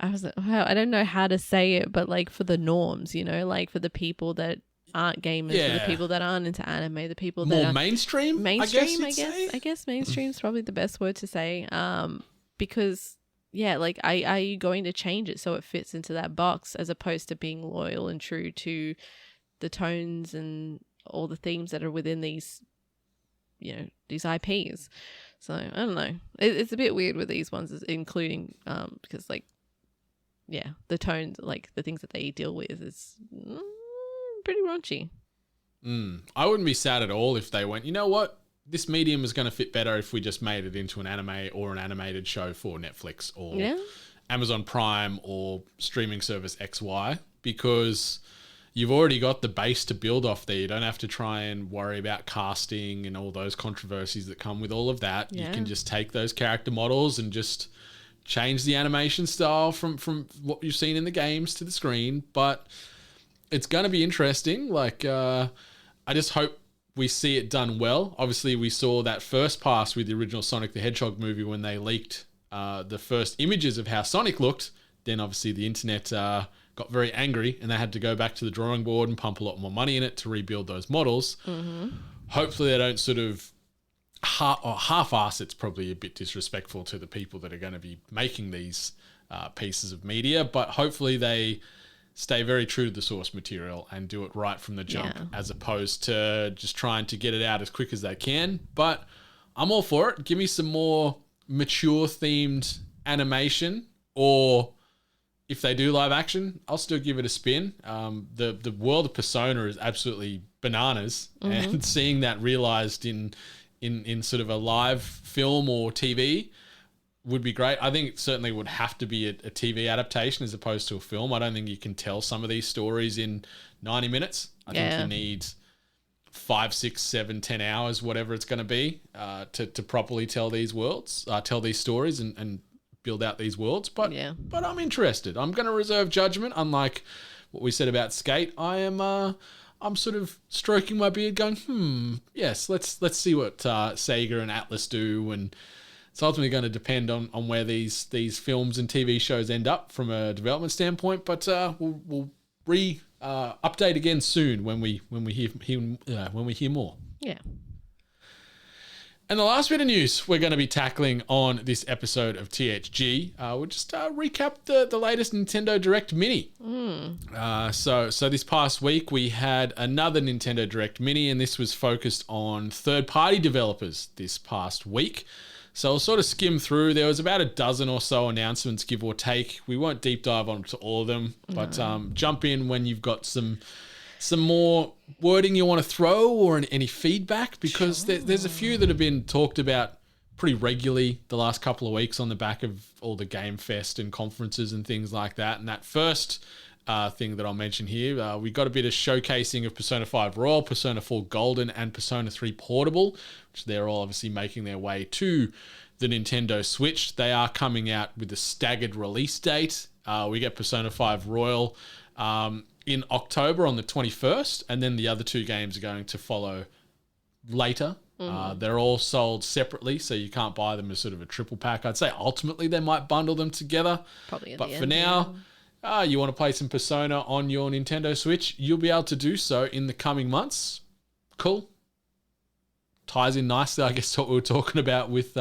I don't know how to say it, but like for the norms, like for the people that aren't gamers, for the people that aren't into anime, the people that more are mainstream. I guess mainstream is probably the best word to say. Because like, are you going to change it so it fits into that box, as opposed to being loyal and true to the tones and all the themes that are within these IPs? So I don't know. It's a bit weird with these ones, including because, like, the tones, like the things that they deal with, is pretty raunchy. I wouldn't be sad at all if they went, you know what, this medium is going to fit better if we just made it into an anime or an animated show for Netflix or Amazon Prime or streaming service XY, because you've already got the base to build off there. You don't have to try and worry about casting and all those controversies that come with all of that. You can just take those character models and just change the animation style from what you've seen in the games to the screen. But it's going to be interesting. Like, I just hope we see it done well. Obviously, we saw that first pass with the original Sonic the Hedgehog movie when they leaked the first images of how Sonic looked. Then obviously the internet got very angry and they had to go back to the drawing board and pump a lot more money in it to rebuild those models. Hopefully they don't sort of half-ass. It's probably a bit disrespectful to the people that are going to be making these pieces of media, but hopefully they stay very true to the source material and do it right from the jump, as opposed to just trying to get it out as quick as they can. But I'm all for it. Give me some more mature themed animation, or if they do live action, I'll still give it a spin. The world of Persona is absolutely bananas, and seeing that realized in sort of a live film or TV would be great. I think it certainly would have to be a TV adaptation as opposed to a film. I don't think you can tell some of these stories in 90 minutes. I think you need 5, 6, 7, 10 hours, whatever it's going to be, to properly tell these stories and build out these worlds. But I'm interested. I'm going to reserve judgment. Unlike what we said about Skate, I'm sort of stroking my beard going, yes, let's see what Sega and Atlas do, and it's ultimately going to depend on where these films and TV shows end up from a development standpoint. But we'll update again soon when we hear more. Yeah. And the last bit of news we're going to be tackling on this episode of THG, we'll just recap the latest Nintendo Direct Mini. So this past week we had another Nintendo Direct Mini, and this was focused on third-party developers this past week. So I'll sort of skim through. There was about a dozen or so announcements, give or take. We won't deep dive onto all of them, but jump in when you've got some more wording you want to throw or any feedback, because there's a few that have been talked about pretty regularly the last couple of weeks on the back of all the Game Fest and conferences and things like that. And that first thing that I'll mention here, we got a bit of showcasing of Persona 5 Royal, Persona 4 Golden, and Persona 3 Portable, which they're all obviously making their way to the Nintendo Switch. They are coming out with a staggered release date. We get Persona 5 Royal in October on the 21st, and then the other two games are going to follow later. They're all sold separately, so you can't buy them as sort of a triple pack. I'd say ultimately they might bundle them together. Probably at but the for end, now, you want to play some Persona on your Nintendo Switch, you'll be able to do so in the coming months. Cool. Ties in nicely, I guess, to what we were talking about with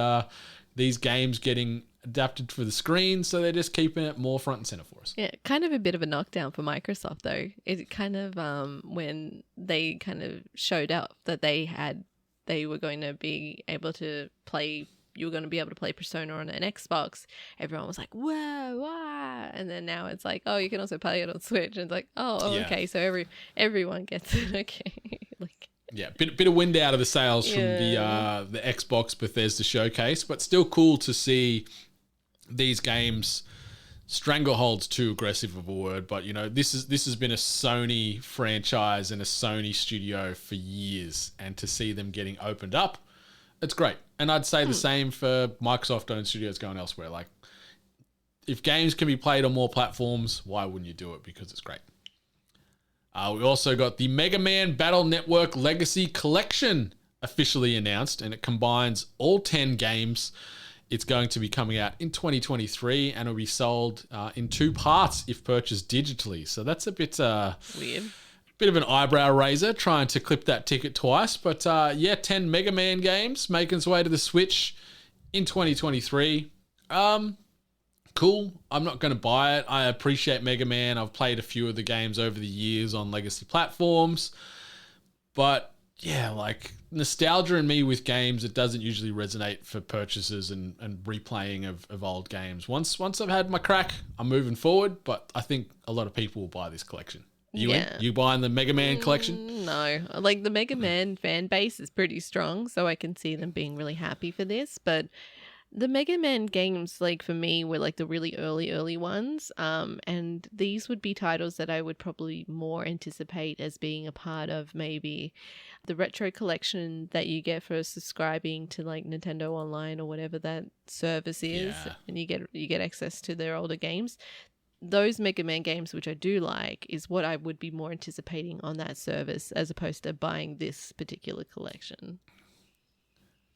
these games getting adapted for the screen, so they're just keeping it more front and center for us. Yeah, kind of a bit of a knockdown for Microsoft though. It kind of when they kind of showed up that they were going to be able to play. You were going to be able to play Persona on an Xbox. Everyone was like, "Whoa, wow!" And then now it's like, "Oh, you can also play it on Switch." And it's like, "Oh, Yeah. Okay." So everyone gets it. Okay, like. Yeah, bit of wind out of the sails from the Xbox Bethesda showcase, but still cool to see these games. Stranglehold's too aggressive of a word, but this has been a Sony franchise and a Sony studio for years, and to see them getting opened up, it's great. And I'd say the same for Microsoft-owned studios going elsewhere. Like, if games can be played on more platforms, why wouldn't you do it? Because it's great. We also got the Mega Man Battle Network Legacy Collection officially announced, and it combines all 10 games. It's going to be coming out in 2023 and will be sold in two parts if purchased digitally. So that's a bit Weird. Bit of an eyebrow raiser, trying to clip that ticket twice. But 10 Mega Man games making its way to the Switch in 2023. Cool. I'm not going to buy it. I appreciate Mega Man. I've played a few of the games over the years on legacy platforms. But yeah, like, nostalgia in me with games, it doesn't usually resonate for purchases and replaying of old games. Once I've had my crack, I'm moving forward, but I think a lot of people will buy this collection. You buying the Mega Man collection? No. Like, the Mega Man fan base is pretty strong, so I can see them being really happy for this, but the Mega Man games, like, for me, were like the really early ones, and these would be titles that I would probably more anticipate as being a part of maybe the retro collection that you get for subscribing to like Nintendo Online or whatever that service is, and you get access to their older games. Those Mega Man games, which I do like, is what I would be more anticipating on that service as opposed to buying this particular collection.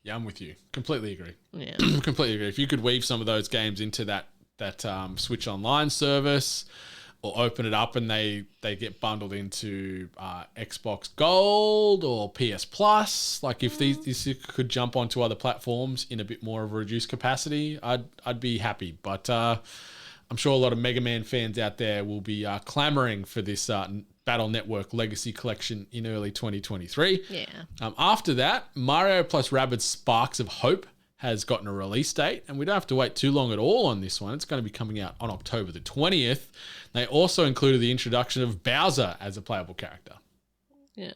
Yeah, I'm with you. Completely agree. Yeah. Completely agree. If you could weave some of those games into that Switch Online service, or open it up and they get bundled into Xbox Gold or PS Plus, like if these could jump onto other platforms in a bit more of a reduced capacity, I'd be happy. But I'm sure a lot of Mega Man fans out there will be clamoring for this Battle Network Legacy Collection in early 2023. Yeah. After that, Mario plus Rabbids Sparks of Hope has gotten a release date, and we don't have to wait too long at all on this one. It's going to be coming out on October the 20th. They also included the introduction of Bowser as a playable character. Yeah.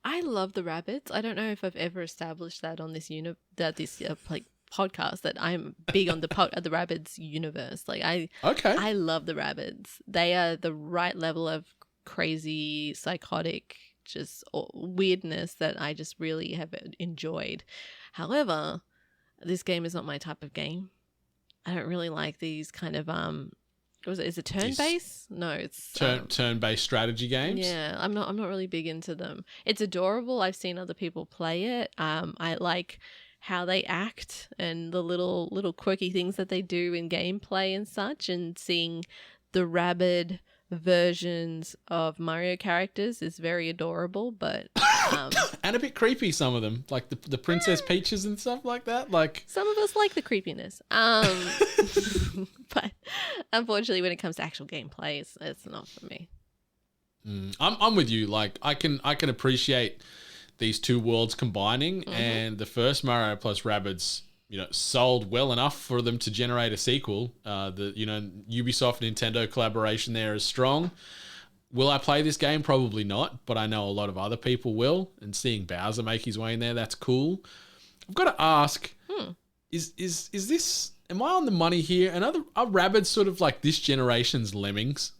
I love the Rabbids. I don't know if I've ever established that on this podcast, that I'm big on the Rabbids universe. Like, I love the Rabbids. They are the right level of crazy, psychotic, just weirdness that I just really have enjoyed. However, this game is not my type of game. I don't really like these kind of is it turn-based? No, it's turn-based strategy games. Yeah, I'm not really big into them. It's adorable. I've seen other people play it. I like how they act and the little quirky things that they do in gameplay and such, and seeing the rabid versions of Mario characters is very adorable, but and a bit creepy, some of them, like the Princess Peaches and stuff like that. Like, some of us like the creepiness. But unfortunately, when it comes to actual gameplay, it's not for me. I'm with you. Like, I can appreciate these two worlds combining, and the first Mario plus Rabbids, sold well enough for them to generate a sequel. The Ubisoft Nintendo collaboration there is strong. Will I play this game? Probably not, but I know a lot of other people will. And seeing Bowser make his way in there, that's cool. I've got to ask: is this? Am I on the money here? And are Rabbids sort of like this generation's Lemmings?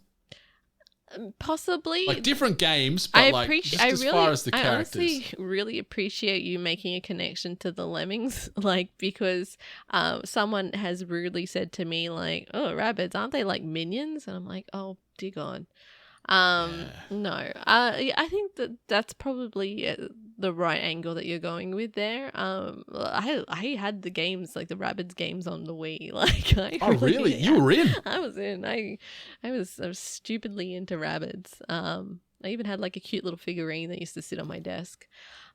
Possibly, like different games, but as far as the characters. I honestly really appreciate you making a connection to the Lemmings, like, because someone has rudely said to me, like, "Oh, Rabbids, aren't they like minions?" And I'm like, "Oh, dear God." No, I think that's probably the right angle that you're going with there. I had the games, like the Rabbids games, on the Wii. Like, really? You were in? I was in. I was stupidly into Rabbids. I even had like a cute little figurine that used to sit on my desk.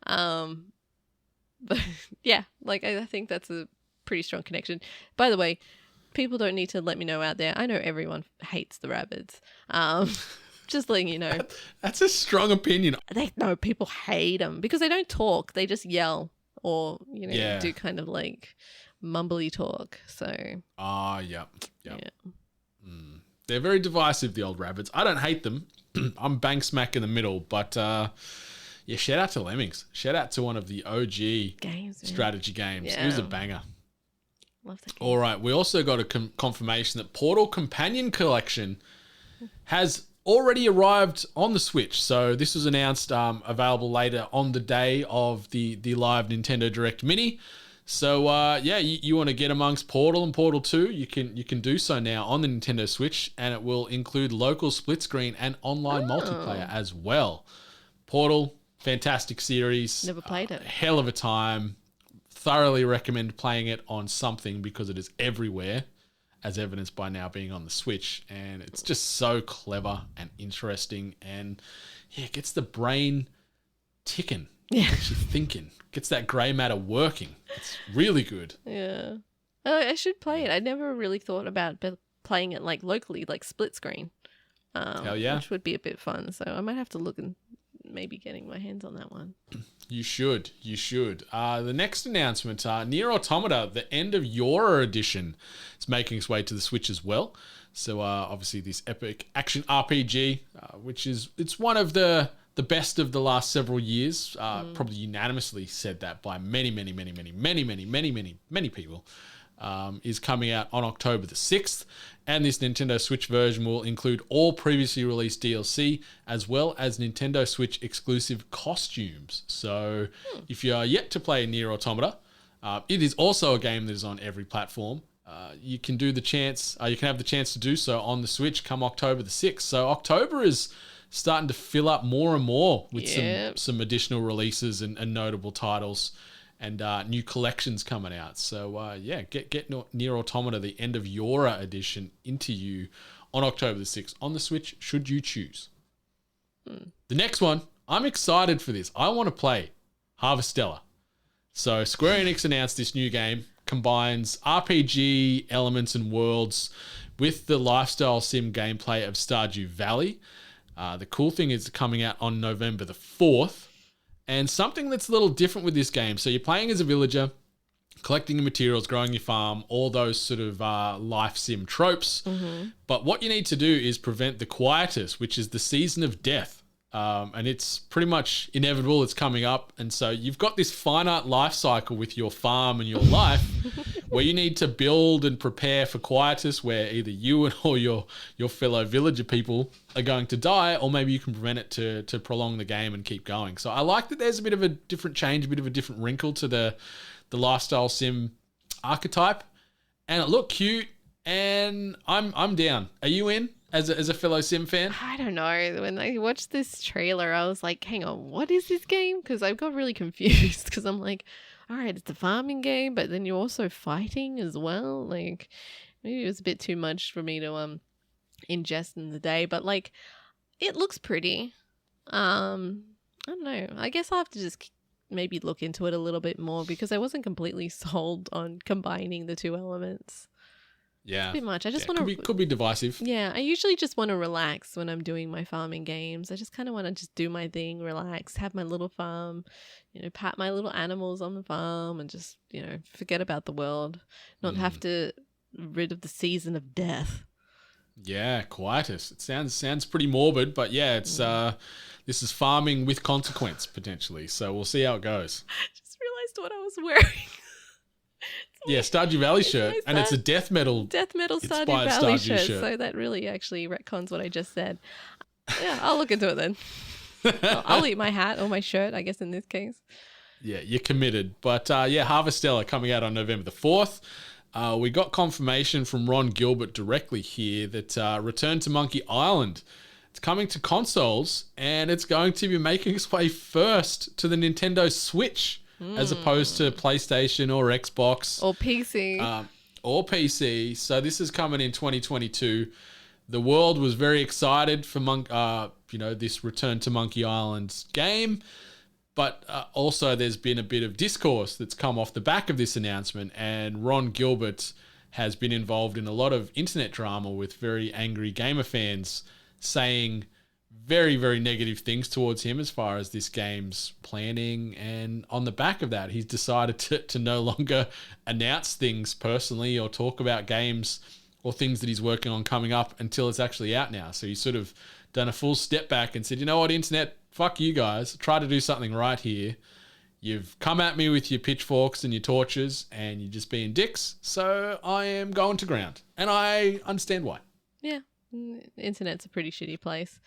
But yeah, like I think that's a pretty strong connection. By the way, people don't need to let me know out there. I know everyone hates the Rabbids. Just letting you know. That's a strong opinion. No, people hate them because they don't talk. They just yell or, do kind of like mumbly talk. So. Yep. Yeah. They're very divisive, the old Rabbids. I don't hate them. I'm bang smack in the middle, but shout out to Lemmings. Shout out to one of the OG strategy games. Yeah. It was a banger. Love that game. All right. We also got a confirmation that Portal Companion Collection has already arrived on the Switch. So this was announced available later on the day of the live Nintendo Direct Mini. So you want to get amongst Portal and Portal 2, you can do so now on the Nintendo Switch, and it will include local split screen and online multiplayer as well. Portal, fantastic series. Never played it. Hell of a time. Thoroughly recommend playing it on something because it is everywhere, as evidenced by now being on the Switch. And it's just so clever and interesting, and it gets the brain ticking. Yeah. Gets you thinking. Gets that grey matter working. It's really good. Yeah. I should play it. I never really thought about playing it like locally, like split screen. Hell yeah. Which would be a bit fun. So I might have to look and maybe getting my hands on that one. You should. The next announcement, Nier Automata, the End of Yora edition. It's making its way to the Switch as well. So obviously this epic action RPG, it's one of the best of the last several years. Probably unanimously said that by many people. Is coming out on October the 6th. And this Nintendo Switch version will include all previously released DLC as well as Nintendo Switch exclusive costumes. So if you are yet to play Nier Automata, it is also a game that is on every platform. You can have the chance to do so on the Switch come October the 6th. So October is starting to fill up more and more with some additional releases and notable titles and new collections coming out. So get Nier Automata, the End of Yora edition, into you on October the 6th on the Switch, should you choose. The next one, I'm excited for this. I want to play Harvestella. So Square Enix announced this new game, combines RPG elements and worlds with the lifestyle sim gameplay of Stardew Valley. The cool thing is coming out on November the 4th. And something that's a little different with this game. So you're playing as a villager, collecting your materials, growing your farm, all those sort of life sim tropes. Mm-hmm. But what you need to do is prevent the quietus, which is the season of death. And it's pretty much inevitable. It's coming up. And so you've got this finite life cycle with your farm and your life where you need to build and prepare for quietus, where either you or your fellow villager people are going to die, or maybe you can prevent it to prolong the game and keep going. So I like that there's a bit of a different change, a bit of a different wrinkle to the lifestyle sim archetype. And it looked cute, and I'm down. Are you in? as a fellow Sim fan? I don't know. When I watched this trailer, I was like, hang on, what is this game? Because I got really confused because I'm like, all right, it's a farming game, but then you're also fighting as well. Like, maybe it was a bit too much for me to ingest in the day, but like, it looks pretty. I don't know. I guess I'll have to just maybe look into it a little bit more because I wasn't completely sold on combining the two elements. Yeah. It's a bit much. I just want to... Could be divisive. Yeah, I usually just want to relax when I'm doing my farming games. I just kind of want to just do my thing, relax, have my little farm, pat my little animals on the farm and just, forget about the world. Not have to rid of the season of death. Yeah, quietus. It sounds pretty morbid, but yeah, it's this is farming with consequence potentially. So we'll see how it goes. Just realized what I was wearing. Yeah, Stardew Valley shirt, and it's a death metal Stardew inspired Valley Stardew shirt. So that really actually retcons what I just said. Yeah, I'll look into it then. I'll eat my hat or my shirt, I guess in this case. Yeah, you're committed. But yeah, Harvestella coming out on November the 4th. We got confirmation from Ron Gilbert directly here that Return to Monkey Island. It's coming to consoles, and it's going to be making its way first to the Nintendo Switch, as opposed to PlayStation or Xbox. Or PC. Or PC. So this is coming in 2022. The world was very excited for this Return to Monkey Island game. But also there's been a bit of discourse that's come off the back of this announcement, and Ron Gilbert has been involved in a lot of internet drama with very angry gamer fans saying very, very negative things towards him as far as this game's planning. And on the back of that, he's decided to no longer announce things personally or talk about games or things that he's working on coming up until it's actually out now. So he's sort of done a full step back and said, you know what, internet, fuck you guys. Try to do something right here. You've come at me with your pitchforks and your torches and you're just being dicks. So I am going to ground. And I understand why. Yeah. Internet's a pretty shitty place.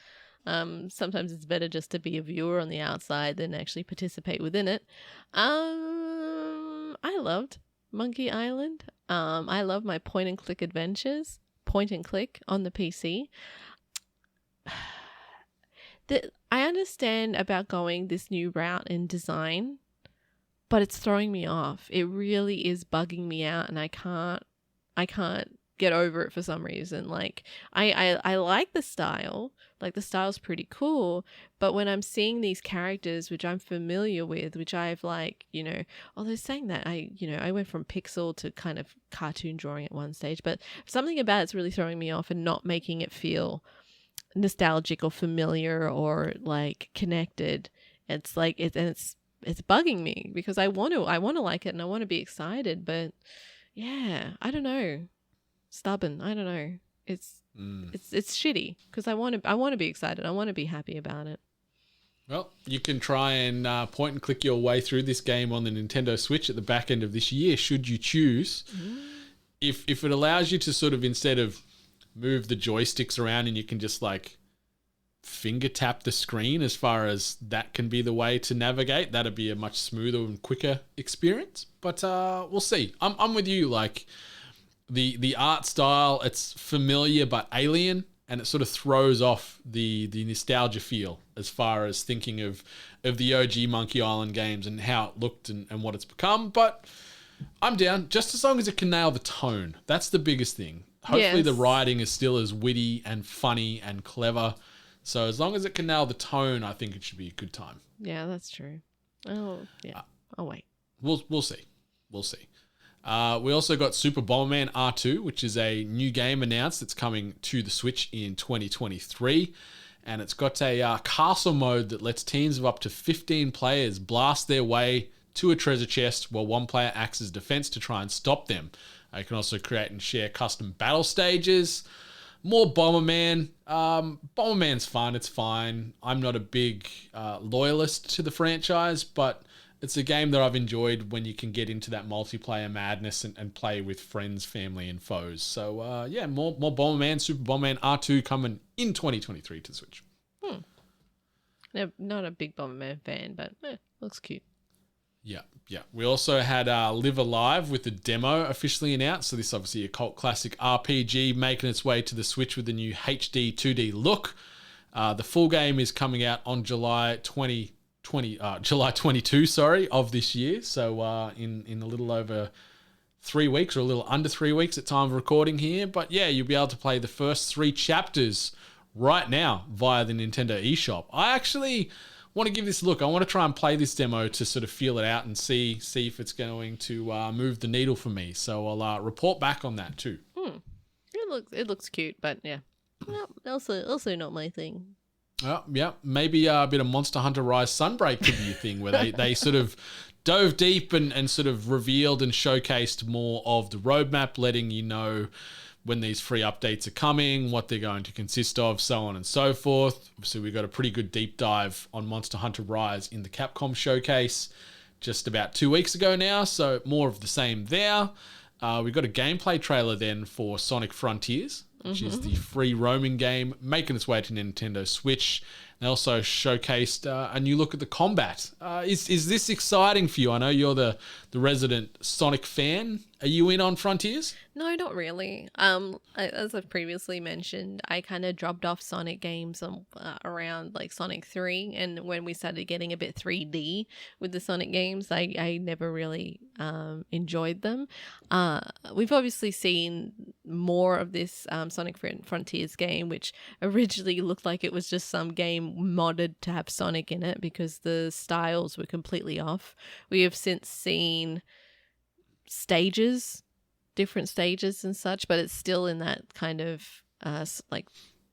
Sometimes it's better just to be a viewer on the outside than actually participate within it. I loved Monkey Island. I love my point and click adventures. Point and click on the PC. I understand about going this new route in design, but it's throwing me off. It really is bugging me out, and I can't get over it for some reason. Like I like the style. Like the style's pretty cool, but when I'm seeing these characters which I'm familiar with, which I've although saying that I went from pixel to kind of cartoon drawing at one stage, but something about it's really throwing me off and not making it feel nostalgic or familiar or like connected. It's like it's bugging me because I want to like it and I want to be excited, but yeah, I don't know. Stubborn. I don't know. It's shitty because I want to be excited. I want to be happy about it. Well, you can try and point and click your way through this game on the Nintendo Switch at the back end of this year, should you choose. If it allows you to sort of, instead of move the joysticks around and you can just like finger tap the screen, as far as that can be the way to navigate, that'd be a much smoother and quicker experience. But we'll see. I'm with you. Like the art style, it's familiar but alien, and it sort of throws off the nostalgia feel as far as thinking of the OG Monkey Island games and how it looked and what it's become. But I'm down, just as long as it can nail the tone. That's the biggest thing. Hopefully the writing is still as witty and funny and clever. So as long as it can nail the tone, I think it should be a good time. Yeah, that's true. Oh, yeah. I'll wait. We'll see. We'll see. We also got Super Bomberman R2, which is a new game announced that's coming to the Switch in 2023. And it's got a castle mode that lets teams of up to 15 players blast their way to a treasure chest while one player acts as defense to try and stop them. You can also create and share custom battle stages. More Bomberman. Bomberman's fun. It's fine. I'm not a big loyalist to the franchise, but it's a game that I've enjoyed when you can get into that multiplayer madness and play with friends, family, and foes. So, yeah, more Bomberman, Super Bomberman R2 coming in 2023 to the Switch. No, not a big Bomberman fan, but looks cute. Yeah, yeah. We also had Live Alive with the demo officially announced. So this is obviously a cult classic RPG making its way to the Switch with the new HD 2D look. The full game is coming out on July 22, of this year. So in a little over 3 weeks, or a little under 3 weeks at time of recording here. But yeah, you'll be able to play the first 3 chapters right now via the Nintendo eShop. I actually want to give this a look. I want to try and play this demo to sort of feel it out and see if it's going to move the needle for me. So I'll report back on that too. It looks cute, but yeah, no, also not my thing. Yeah, maybe a bit of Monster Hunter Rise Sunbreak could be a thing where they sort of dove deep and sort of revealed and showcased more of the roadmap, letting you know when these free updates are coming, what they're going to consist of, so on and so forth. So we got a pretty good deep dive on Monster Hunter Rise in the Capcom showcase just about 2 weeks ago now, so more of the same there. We got a gameplay trailer then for Sonic Frontiers, which is the free roaming game making its way to Nintendo Switch. They also showcased a new look at the combat. Is this exciting for you? I know you're the resident Sonic fan. Are you in on Frontiers? No, not really. As I've previously mentioned, I kind of dropped off Sonic games around like Sonic 3, and when we started getting a bit 3D with the Sonic games, I never really enjoyed them. We've obviously seen more of this Sonic Frontiers game, which originally looked like it was just some game modded to have Sonic in it because the styles were completely off. We have since seen different stages and such, but it's still in that kind of like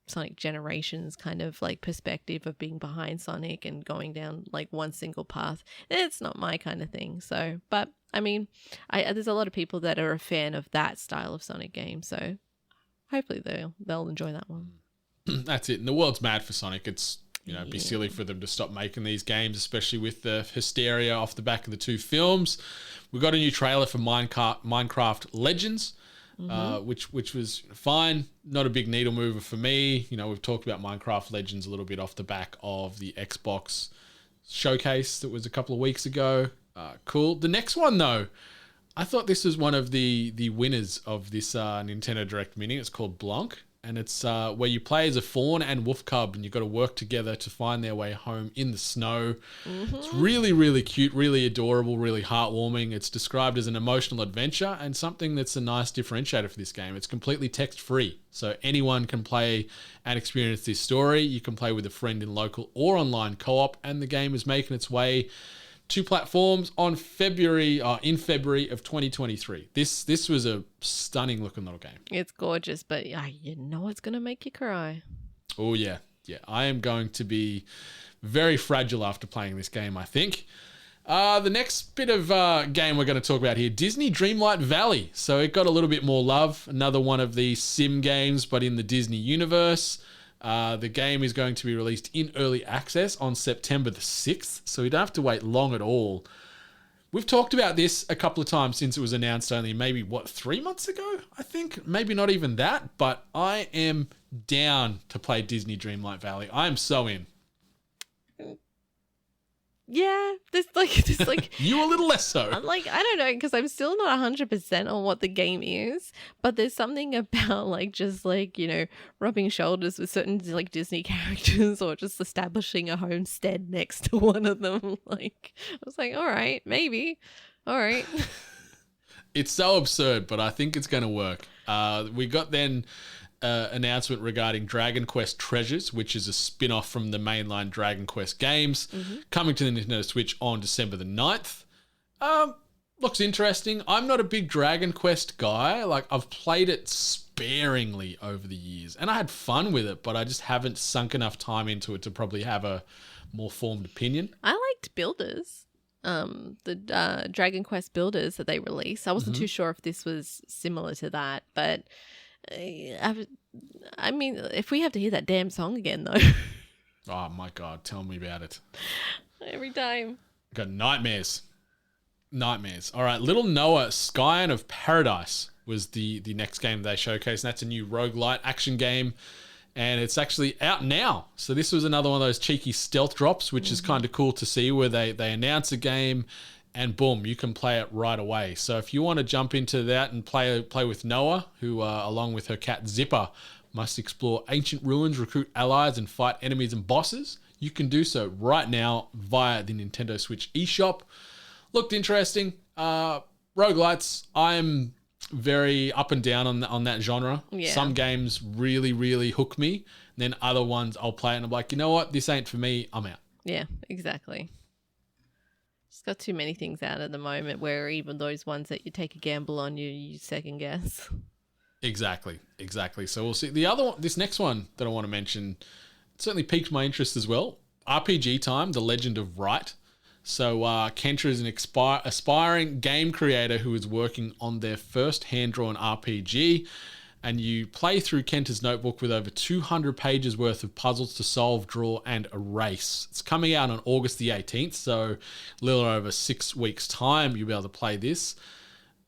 Sonic Generations kind of like perspective of being behind Sonic and going down like one single path. It's not my kind of thing. So, but I mean, there's a lot of people that are a fan of that style of Sonic game, so hopefully they'll enjoy that one. That's it. And the world's mad for Sonic. It's it'd be silly for them to stop making these games, especially with the hysteria off the back of the 2 films. We got a new trailer for Minecraft Legends, which was fine. Not a big needle mover for me. We've talked about Minecraft Legends a little bit off the back of the Xbox showcase that was a couple of weeks ago. Cool. The next one, though, I thought this was one of the winners of this Nintendo Direct Mini. It's called Blanc. And it's where you play as a fawn and wolf cub, and you've got to work together to find their way home in the snow. It's really, really cute, really adorable, really heartwarming. It's described as an emotional adventure and something that's a nice differentiator for this game. It's completely text-free, so anyone can play and experience this story. You can play with a friend in local or online co-op, and the game is making its way to platforms in February of 2023. This was a stunning looking little game. It's gorgeous, but you know it's going to make you cry. Oh yeah. I am going to be very fragile after playing this game, I think. The next bit of game we're going to talk about here, Disney Dreamlight Valley. So it got a little bit more love. Another one of these sim games, but in the Disney universe. The game is going to be released in early access on September the 6th, so you don't have to wait long at all. We've talked about this a couple of times since it was announced only maybe, 3 months ago, I think? Maybe not even that, but I am down to play Disney Dreamlight Valley. I am so in. Yeah, there's like You a little less so. I'm like, I don't know, because I'm still not 100% on what the game is, but there's something about rubbing shoulders with certain like Disney characters or just establishing a homestead next to one of them. Like, I was like, all right, maybe. All right. It's so absurd, but I think it's going to work. We got then announcement regarding Dragon Quest Treasures, which is a spin-off from the mainline Dragon Quest games, coming to the Nintendo Switch on December the 9th. Looks interesting. I'm not a big Dragon Quest guy. Like, I've played it sparingly over the years, and I had fun with it, but I just haven't sunk enough time into it to probably have a more formed opinion. I liked Builders. The Dragon Quest Builders that they released. I wasn't too sure if this was similar to that, but I mean, if we have to hear that damn song again, though. Oh my God, tell me about it. Every time. Got nightmares. All right, Little Noah, Scion of Paradise was the next game they showcased, and that's a new roguelite action game, and it's actually out now. So this was another one of those cheeky stealth drops, which is kind of cool to see, where they announce a game and boom, you can play it right away. So if you want to jump into that and play with Noah, who along with her cat Zipper must explore ancient ruins, recruit allies, and fight enemies and bosses, you can do so right now via the Nintendo Switch eShop. Looked interesting. Roguelites, I'm very up and down on that genre. Yeah. Some games really, really hook me. Then other ones I'll play it and I'm like, you know what? This ain't for me. I'm out. Yeah, exactly. Just got too many things out at the moment where even those ones that you take a gamble on, you second guess. Exactly. So we'll see. The other one, this next one that I want to mention, certainly piqued my interest as well. RPG Time, The Legend of Wright. So Kenta is an aspiring game creator who is working on their first hand-drawn RPG, and you play through Kenta's notebook with over 200 pages worth of puzzles to solve, draw, and erase. It's coming out on August the 18th, so a little over 6 weeks' time you'll be able to play this.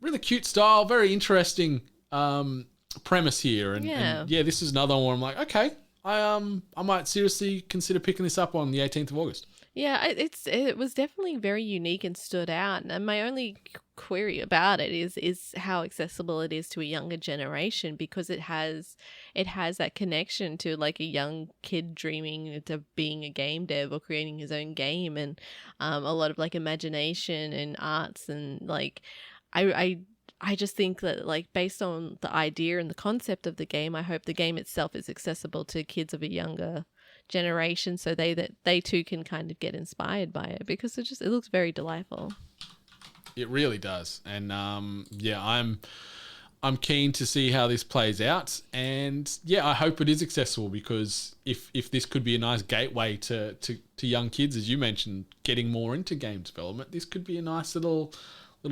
Really cute style, very interesting premise here, and this is another one where I'm like, okay, I might seriously consider picking this up on the 18th of August. Yeah, it was definitely very unique and stood out. And my only query about it is how accessible it is to a younger generation, because it has that connection to like a young kid dreaming of being a game dev or creating his own game, and a lot of like imagination and arts, and like I just think that, like, based on the idea and the concept of the game, I hope the game itself is accessible to kids of a younger generation, so they too can kind of get inspired by it, because it looks very delightful. It really does, and I'm keen to see how this plays out, and I hope it is accessible, because if this could be a nice gateway to young kids, as you mentioned, getting more into game development, this could be a nice little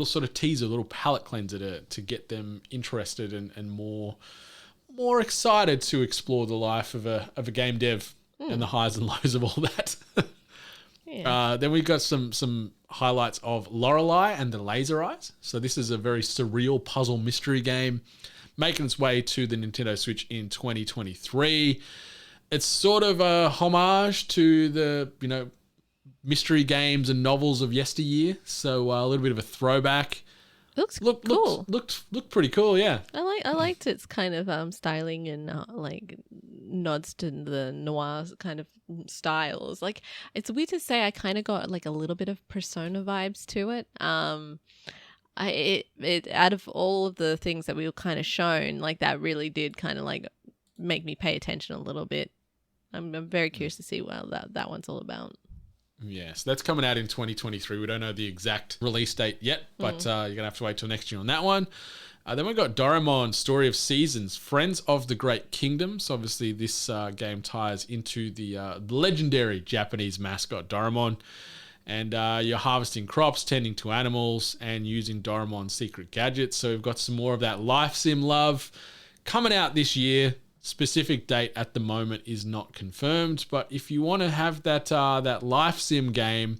sort of teaser, little palate cleanser to get them interested and more excited to explore the life of a game dev and the highs and lows of all that. Then we got some highlights of Lorelei and the Laser Eyes. So this is a very surreal puzzle mystery game making its way to the Nintendo Switch in 2023. It's sort of a homage to the, mystery games and novels of yesteryear. So a little bit of a throwback. Cool. Looked pretty cool, yeah. I liked its kind of styling and like nods to the noir kind of styles. Like, it's weird to say, I kind of got like a little bit of Persona vibes to it. It out of all of the things that we were kind of shown, like that really did kind of like make me pay attention a little bit. I'm very curious to see what that one's all about. Yes, that's coming out in 2023. We don't know the exact release date yet, but you're going to have to wait till next year on that one. Then we've got Doraemon, Story of Seasons, Friends of the Great Kingdom. So obviously this game ties into the legendary Japanese mascot Doraemon. And you're harvesting crops, tending to animals, and using Doraemon's secret gadgets. So we've got some more of that life sim love coming out this year. Specific date at the moment is not confirmed, but if you want to have that life sim game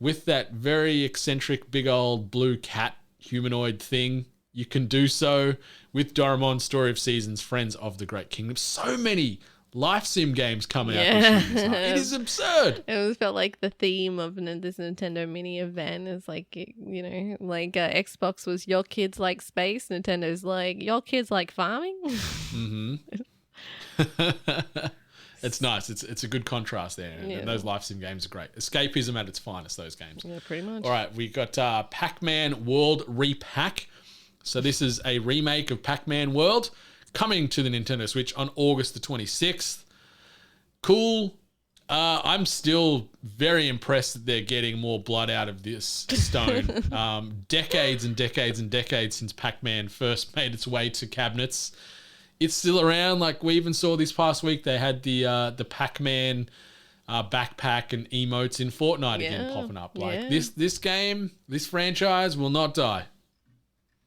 with that very eccentric big old blue cat humanoid thing, you can do so with Doraemon, Story of Seasons, Friends of the Great Kingdom. So many life sim games coming out this year. It is absurd. It always felt like the theme of this Nintendo mini event is like, Xbox was your kids like space, Nintendo's like your kids like farming. Mm-hmm. It's nice. It's a good contrast there. And those life sim games are great. Escapism at its finest, those games. Yeah, pretty much. All right, we got Pac-Man World Repack. So this is a remake of Pac-Man World coming to the Nintendo Switch on August the 26th. Cool. I'm still very impressed that they're getting more blood out of this stone. Decades and decades and decades since Pac-Man first made its way to cabinets. It's still around. Like, we even saw this past week, they had the Pac-Man backpack and emotes in Fortnite again popping up. Like, this game, this franchise will not die.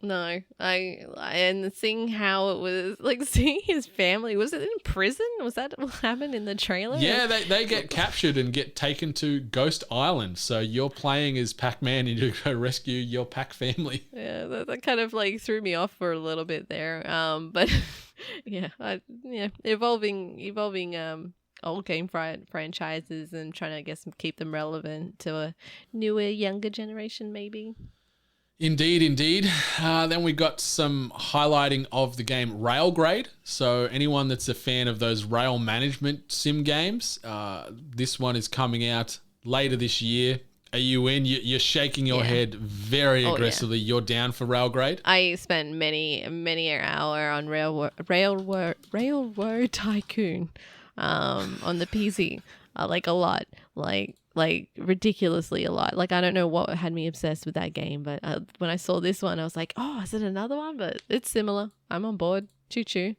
No, and seeing how it was, like, seeing his family, was it in prison? Was that what happened in the trailer? Yeah, they get captured and get taken to Ghost Island. So you're playing as Pac-Man and you go rescue your Pac family. Yeah, that kind of like threw me off for a little bit there. But evolving old game franchises and trying to, I guess, keep them relevant to a newer, younger generation, maybe. Indeed. Then we got some highlighting of the game Railgrade. So anyone that's a fan of those rail management sim games, this one is coming out later this year. Are you in? You're shaking your head very aggressively. Yeah. You're down for Railgrade? I spent many an hour on Railroad Tycoon on the PC. Like a lot. Like ridiculously a lot. Like I don't know what had me obsessed with that game, but when I saw this one, I was like, oh, is it another one? But it's similar. I'm on board. Choo-choo.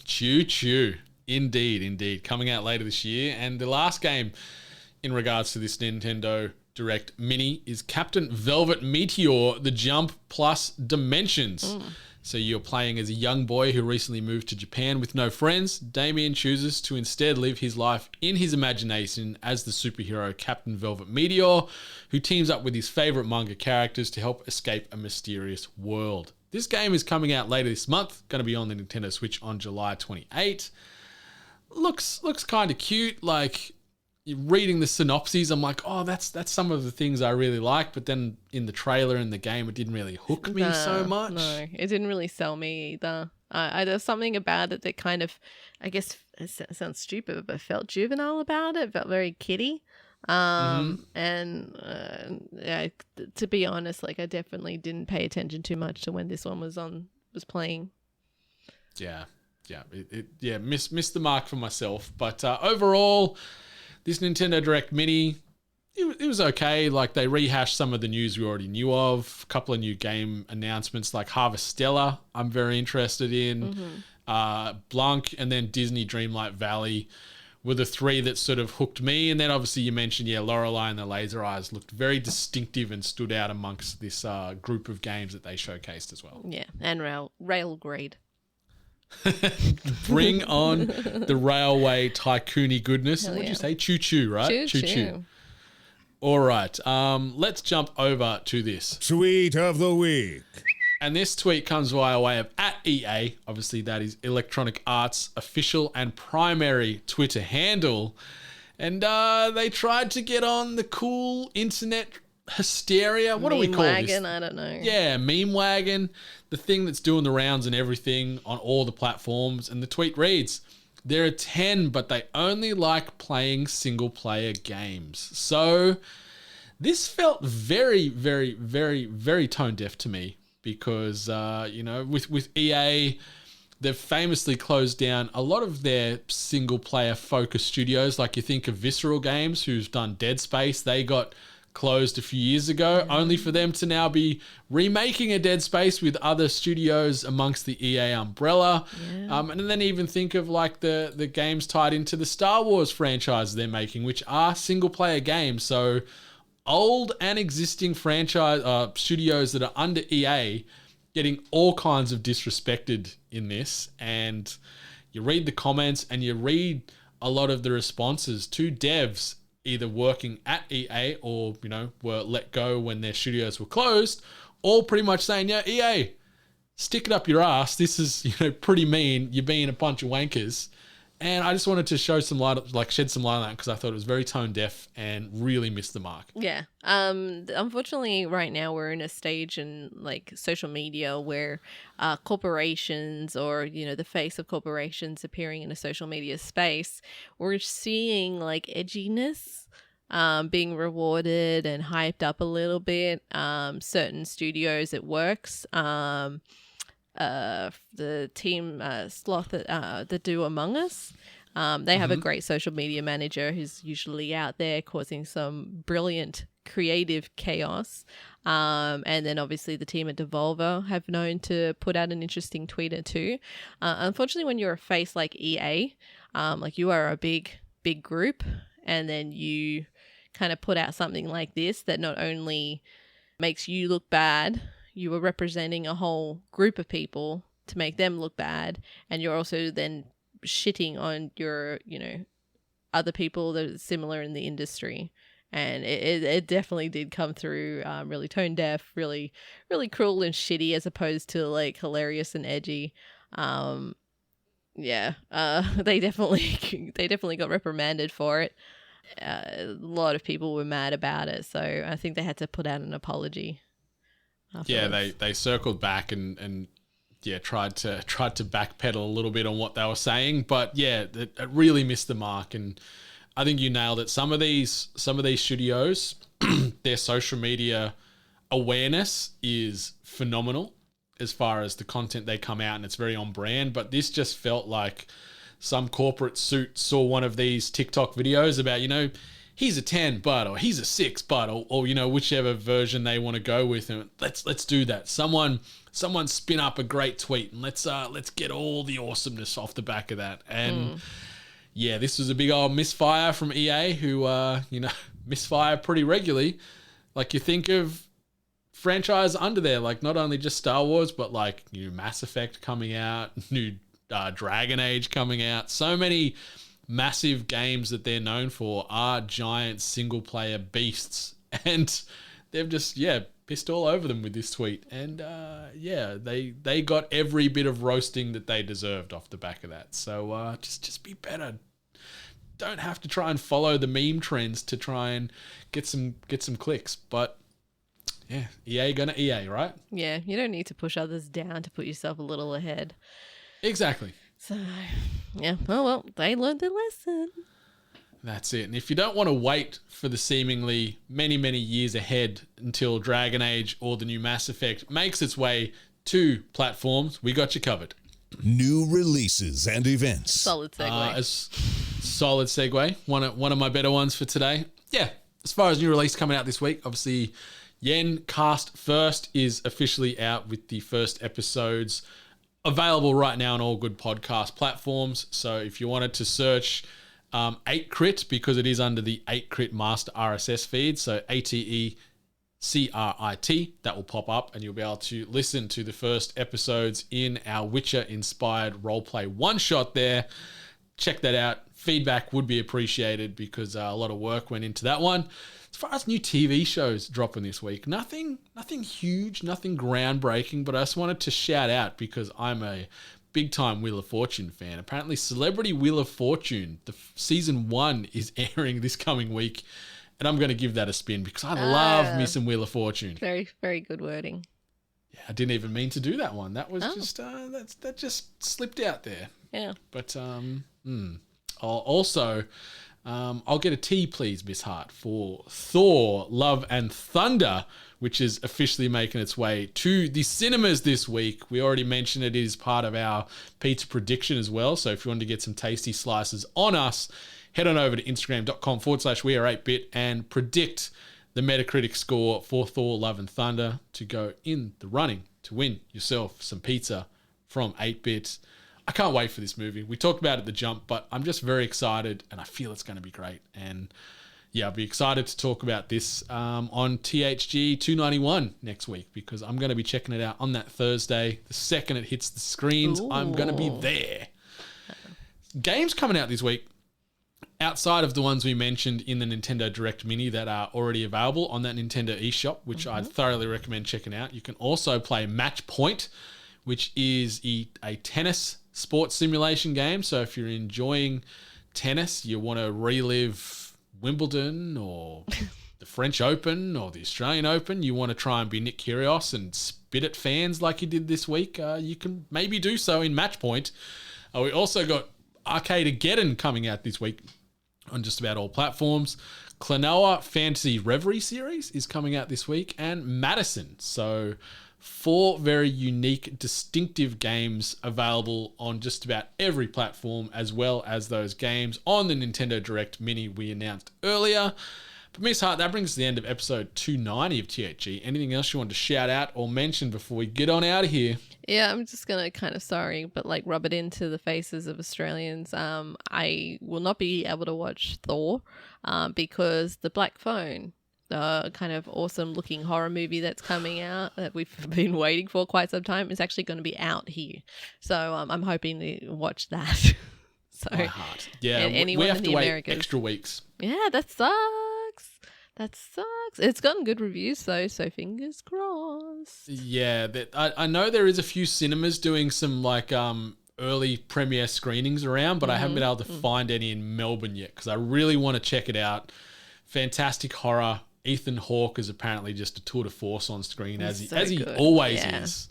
Choo-choo. Indeed. Coming out later this year. And the last game in regards to this Nintendo Direct Mini is Captain Velvet Meteor, The Jump Plus Dimensions. So you're playing as a young boy who recently moved to Japan with no friends. Damien chooses to instead live his life in his imagination as the superhero Captain Velvet Meteor, who teams up with his favorite manga characters to help escape a mysterious world. This game is coming out later this month, going to be on the Nintendo Switch on July 28. Looks kind of cute. Like, reading the synopses, I'm like, oh, that's some of the things I really like. But then in the trailer and the game, it didn't really hook me so much. No, it didn't really sell me either. There's something about it that kind of, I guess, it sounds stupid, but felt juvenile about it. Felt very kiddie. And to be honest, like I definitely didn't pay attention too much to when this one was playing. Yeah, missed the mark for myself. But overall, this Nintendo Direct Mini, it was okay. Like, they rehashed some of the news we already knew of. A couple of new game announcements like Harvestella, I'm very interested in. Blanc, and then Disney Dreamlight Valley were the three that sort of hooked me. And then obviously you mentioned, Lorelei and the Laser Eyes looked very distinctive and stood out amongst this group of games that they showcased as well. Yeah, and Railgrade. Bring on the railway tycoony goodness. What did you say? Choo-choo, right? Choo-choo. All right. Let's jump over to this. Tweet of the week. And this tweet comes via way of @EA. Obviously, that is Electronic Arts' official and primary Twitter handle. And they tried to get on the cool internet hysteria. What do we call this? Meme wagon, I don't know. Yeah, meme wagon. The thing that's doing the rounds and everything on all the platforms. And the tweet reads, there are 10, but they only like playing single-player games. So this felt very, very, very, very tone-deaf to me because, with EA, they've famously closed down a lot of their single-player focused studios. Like you think of Visceral Games, who's done Dead Space. They got closed a few years ago, only for them to now be remaking a Dead Space with other studios amongst the EA umbrella. And then even think of like the games tied into the Star Wars franchise they're making, which are single player games. So old and existing franchise studios that are under EA getting all kinds of disrespected in this. And you read the comments and you read a lot of the responses to devs either working at EA or, were let go when their studios were closed, all pretty much saying, yeah, EA, stick it up your ass. This is, pretty mean. You're being a bunch of wankers. And I just wanted to shed some light on that because I thought it was very tone deaf and really missed the mark. Yeah. Unfortunately, right now we're in a stage in like social media where corporations or, the face of corporations appearing in a social media space, we're seeing like edginess being rewarded and hyped up a little bit. Certain studios, it works. The team Sloth that do Among Us. They have a great social media manager who's usually out there causing some brilliant creative chaos. And then obviously the team at Devolver have known to put out an interesting tweet or two. Unfortunately, when you're a face like EA, like you are a big group, and then you kind of put out something like this that not only makes you look bad, you are representing a whole group of people to make them look bad, and you're also then shitting on your, other people that are similar in the industry. And it definitely did come through really tone deaf, really, really cruel and shitty as opposed to like hilarious and edgy. Yeah, they definitely got reprimanded for it. A lot of people were mad about it, so I think they had to put out an apology. Yeah, afterwards. they circled back and tried to backpedal a little bit on what they were saying, but yeah, it really missed the mark. And I think you nailed it. Some of these studios, their social media awareness is phenomenal as far as the content they come out, and it's very on brand. But this just felt like some corporate suit saw one of these TikTok videos about, he's a 10 but, or he's a 6 but, or whichever version they want to go with, and let's do that. Someone spin up a great tweet, and let's get all the awesomeness off the back of that. And yeah, this was a big old misfire from EA, who misfire pretty regularly. Like, you think of franchise under there, like not only just Star Wars, but like new Mass Effect coming out, new Dragon Age coming out. So many massive games that they're known for are giant single player beasts, and they've just pissed all over them with this tweet. And they got every bit of roasting that they deserved off the back of that. So just be better. Don't have to try and follow the meme trends to try and get some clicks. But yeah, EA gonna EA, right? Yeah, you don't need to push others down to put yourself a little ahead. Exactly. So, yeah, well, they learned their lesson. That's it. And if you don't want to wait for the seemingly many, many years ahead until Dragon Age or the new Mass Effect makes its way to platforms, we got you covered. New releases and events. Solid segue. Solid segue. One of my better ones for today. Yeah, as far as new release coming out this week, obviously Yen Cast First is officially out with the first episodes available right now on all good podcast platforms. So if you wanted to search 8crit, because it is under the 8crit master RSS feed, so ATECRIT, that will pop up, and you'll be able to listen to the first episodes in our Witcher-inspired roleplay one-shot there. Check that out. Feedback would be appreciated, because a lot of work went into that one. As far as new TV shows dropping this week, nothing huge, nothing groundbreaking, but I just wanted to shout out because I'm a big-time Wheel of Fortune fan. Apparently, Celebrity Wheel of Fortune, the season 1 is airing this coming week, and I'm going to give that a spin because I love me some Wheel of Fortune. Very, very good wording. Yeah, I didn't even mean to do that one. That was just that just slipped out there. Yeah. But I'll get a tea, please, Miss Hart, for Thor, Love and Thunder, which is officially making its way to the cinemas this week. We already mentioned it is part of our pizza prediction as well. So if you want to get some tasty slices on us, head on over to Instagram.com/weare8bit and predict the Metacritic score for Thor, Love and Thunder to go in the running to win yourself some pizza from 8-bit. I can't wait for this movie. We talked about it at the jump, but I'm just very excited and I feel it's going to be great. And yeah, I'll be excited to talk about this on THG 291 next week, because I'm going to be checking it out on that Thursday. The second it hits the screens, I'm going to be there. Games coming out this week, outside of the ones we mentioned in the Nintendo Direct Mini that are already available on that Nintendo eShop, which I'd thoroughly recommend checking out. You can also play Match Point, which is a tennis sports simulation game. So if you're enjoying tennis, you want to relive Wimbledon or the French Open or the Australian Open, you want to try and be Nick Kyrgios and spit at fans like you did this week, you can maybe do so in Match Point. We also got Arcade-ageddon coming out this week on just about all platforms. Klonoa Fantasy Reverie series is coming out this week, and Madison. So 4 very unique, distinctive games available on just about every platform, as well as those games on the Nintendo Direct Mini we announced earlier. But Miss Hart, that brings us to the end of episode 290 of THG. Anything else you want to shout out or mention before we get on out of here? Yeah, I'm just going to kind of rub it into the faces of Australians. I will not be able to watch Thor because the Black Phone, the kind of awesome looking horror movie that's coming out that we've been waiting for quite some time, is actually going to be out here. So I'm hoping to watch that. So My heart. Yeah, anyone we have in to the wait Americas. extra weeks. Yeah, that sucks. That sucks. It's gotten good reviews though, so fingers crossed. Yeah, I know there is a few cinemas doing some like early premiere screenings around, but I haven't been able to find any in Melbourne yet because I really want to check it out. Fantastic horror. Ethan Hawke is apparently just a tour de force on screen, as he always is.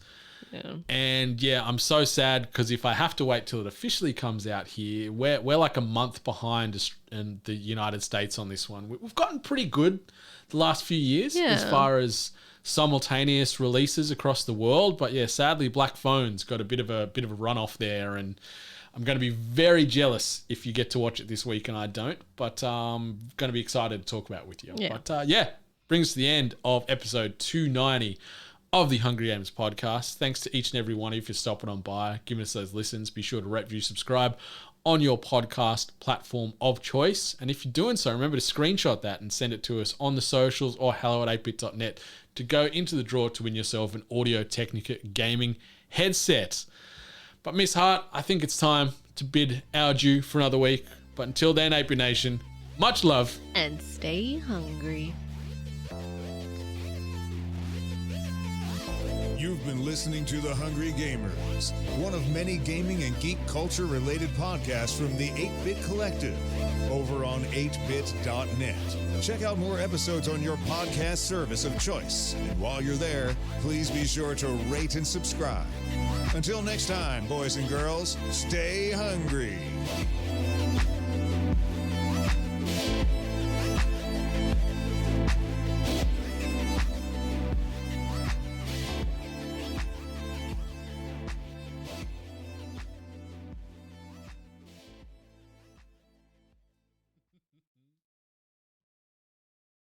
Yeah. And yeah, I'm so sad because if I have to wait till it officially comes out here, we're like a month behind in the United States on this one. We've gotten pretty good the last few years as far as simultaneous releases across the world, but yeah, sadly Black Phone's got a bit of a run off there, and I'm going to be very jealous if you get to watch it this week and I don't, but I'm going to be excited to talk about it with you. Yeah. But brings us to the end of episode 290 of the Hungry Games podcast. Thanks to each and every one of you for stopping on by, giving us those listens. Be sure to rate, review, subscribe on your podcast platform of choice. And if you're doing so, remember to screenshot that and send it to us on the socials or hello@8bit.net to go into the draw to win yourself an Audio-Technica gaming headset. But Miss Hart, I think it's time to bid our due for another week. But until then, 8-Bit Nation, much love. And stay hungry. You've been listening to The Hungry Gamers, one of many gaming and geek culture related podcasts from the 8-Bit Collective over on 8bit.net. Check out more episodes on your podcast service of choice. And while you're there, please be sure to rate and subscribe. Until next time, boys and girls, stay hungry.